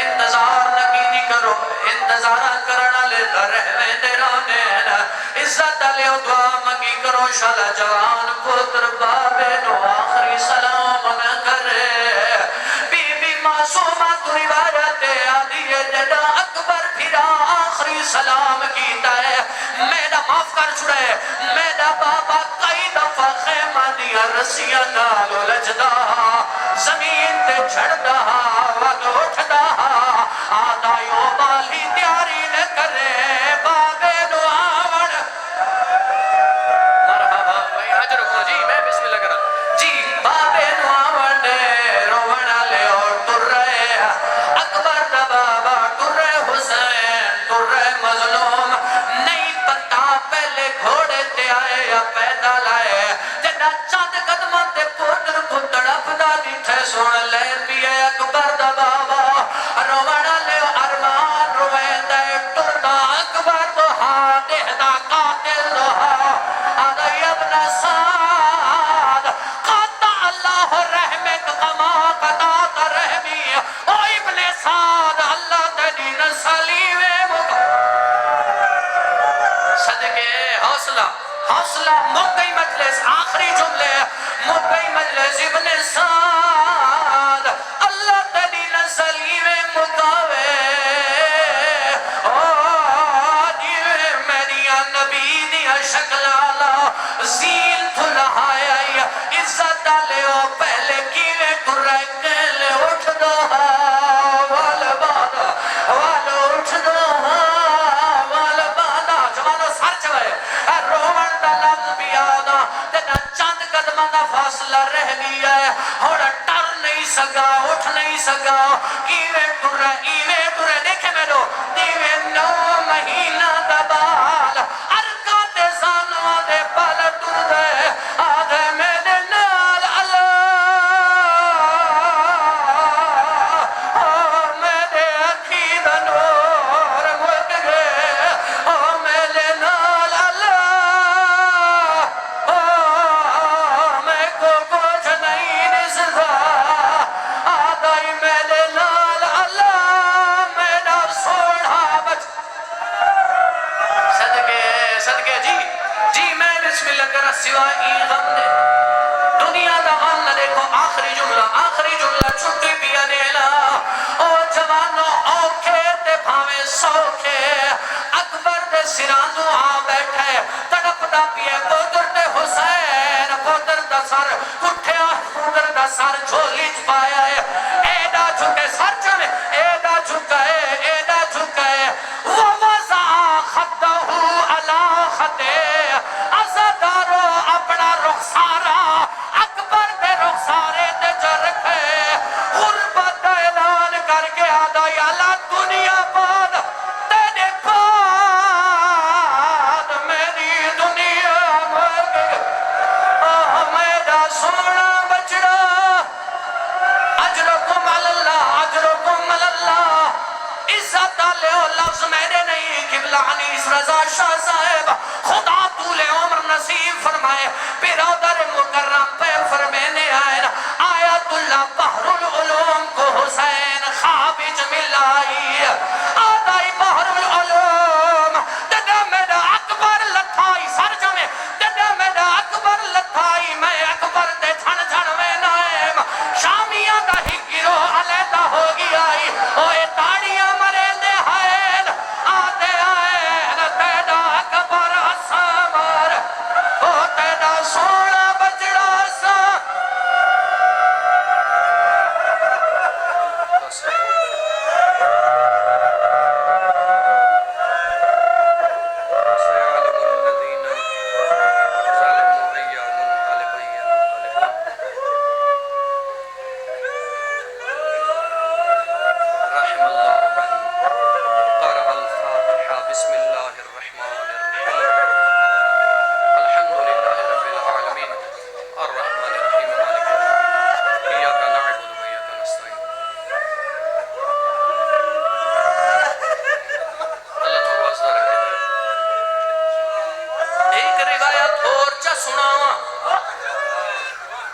Speaker 1: انتظار نگینی کرو انتظارہ کرنا لے رہوے دیرانے عزت لے دعا مگی کرو شالا جوان پتر بابے نو آخری سلام نہ کرے بی بی معصومہ تو روایت آدھی جدا اکبر پھرا آخری سلام کیتا ہے میرا معاف کر چھڑے میرا بابا کئی دفعہ خیمہ دیا رسیاں نالو لجدا زمین تے چھڑدا وگ اٹھدا آدھائیو بالی تیاری نہ کرے بابے نو آوڑ مرحبا بھائی آج رکھو جی میں بسم اللہ کرا جی بابے نو آوڑ روڑا لے اور ٹر رہے اکبر دا بابا ٹر رہے حسین ٹر رہے مظلوم نہیں پتا پہلے گھوڑے تے آئے یا پیدا لائے جنہ چاند قدمہ تے پوتر کو تڑپ دا دیٹھے سوڑ لے پیے اکبر دا بابا روڑا لے ارمان روئے دے ٹر دا اکبر تو ہاں دا قاتل دو آدھائی ابن سعد قاطع اللہ رحمت غما قطع رحمی او ابن سعد اللہ تدین سلیوے صدقے حوصلہ حوصلہ موقعی مجلس آخری جملے موقعی مجلس ابن سعد اللہ تدین سلیوے مکاوے دیوے میریا نبی دیا شکلالا زین تھلہائی آئی عزت لیو پہلے کیوے ٹرے گلے اٹھ دو والبانا والو اٹھ دو والبانا جوانو سر چوئے رومن دا لفظ بیانا تینا چاند قدمہ دا فاصلہ رہ گیا ہے اور ٹر نہیں سگا اٹھ نہیں سگا کیوے ٹرے ایوے ٹرے دیکھے میرو دیوے 9 مہینہ دا بال ارکات زانوہ دے پال ٹر دے آدھے میرے نال اللہ میرے اکھی دا نور مٹ گئے میرے نال اللہ میں کو کچھ نہیں نسدا آدھائی میرے نال اللہ میرا سوڑا بچ صدقے جی میں بسم اللہ کرا سوائے غم دے دنیا دا غم نہ دیکھو آخری جملہ چھٹی پیا دیلا او جوانو اوکھے تے بھاوے سوکھے اکبر دے سرانو آ بیٹھے تڑپ دا پیے پودر دے حسین پودر دا سر اٹھے پودر دا سر جھولی پایا ہے ایڈا جھکے سر چلے ایڈا جھکے وہ وزا خطہو علا خطے ازدارو اپنا رخسارا اکبر دے رخ لفظ میرے نہیں، قبلہ انیس رضا شاہ صاحب خدا طول عمر نصیب فرمائے، برادر مکرم پہ فرمینے آئے آیت اللہ بحر العلوم کو حسین خوابج ملائی، آدائی بحر العلوم ددا میرا اکبر لتھائی سر جمے، ددا میرا اکبر لتھائی میں اکبر دے جھن جھن میں نائم، شامیاں دا ہی گرو علیدہ ہوگی آئی، اوے تاڑیاں مرے دے ہائن آدھے آئین تیدا اکبر اسامر او تیدا سونا بچڑا سا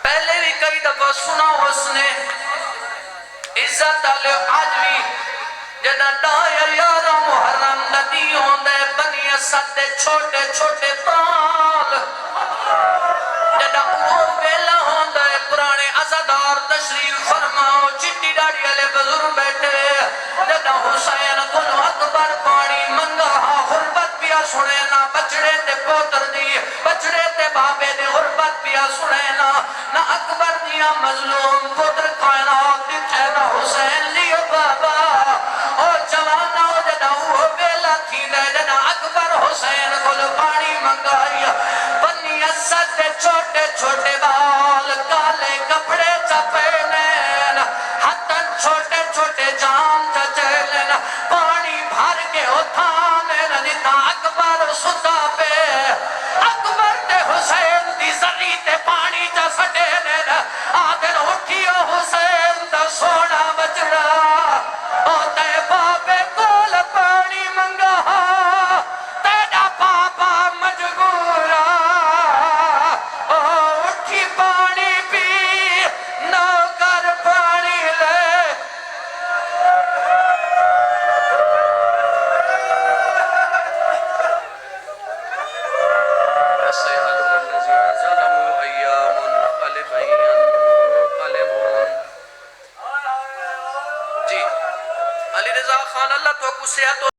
Speaker 1: پہلے بھی کئی دفعہ سنا اس نے عزت علیہ آجوی جدہ ڈایا یارہ محرم ندیوں دے بنی اسد دے چھوٹے چھوٹے بال جدہ وہ ویلہ ہوں دے پرانے عزدار تشریف فرماؤ چٹی ڈاڑی علیہ بزرگ بیٹھے جدہ حسین کلو اکبر پانی منگا غربت پیا سنینا بچڑے تے پوتر دی بچڑے تے بابے دے غربت پیا سنینا نہ اکبر دیا مظلوم پتر کائنات دیکھے نہ حسین لیو بابا او جوانا ہو جدہ وہ بیلا تھی دے جدہ اکبر حسین کل پانی منگائی بنی اسد دے چھوٹے چھوٹے بال کالے کپڑے چپینین ہتن چھوٹے چھوٹے جام چچلین پانی بھر کے اتھانین دیتا اکبر ستا پہ اکبر تے حسین دی زری تے پانی چا سٹینین آدھر اٹھیو حسین دا سونا بچڑا او تے بابے کول پانی منگا تیڑا پاپا مجبورا او اٹھی پانی پی نوکر پانی لے جی علی رضا خان اللہ تو کو صحت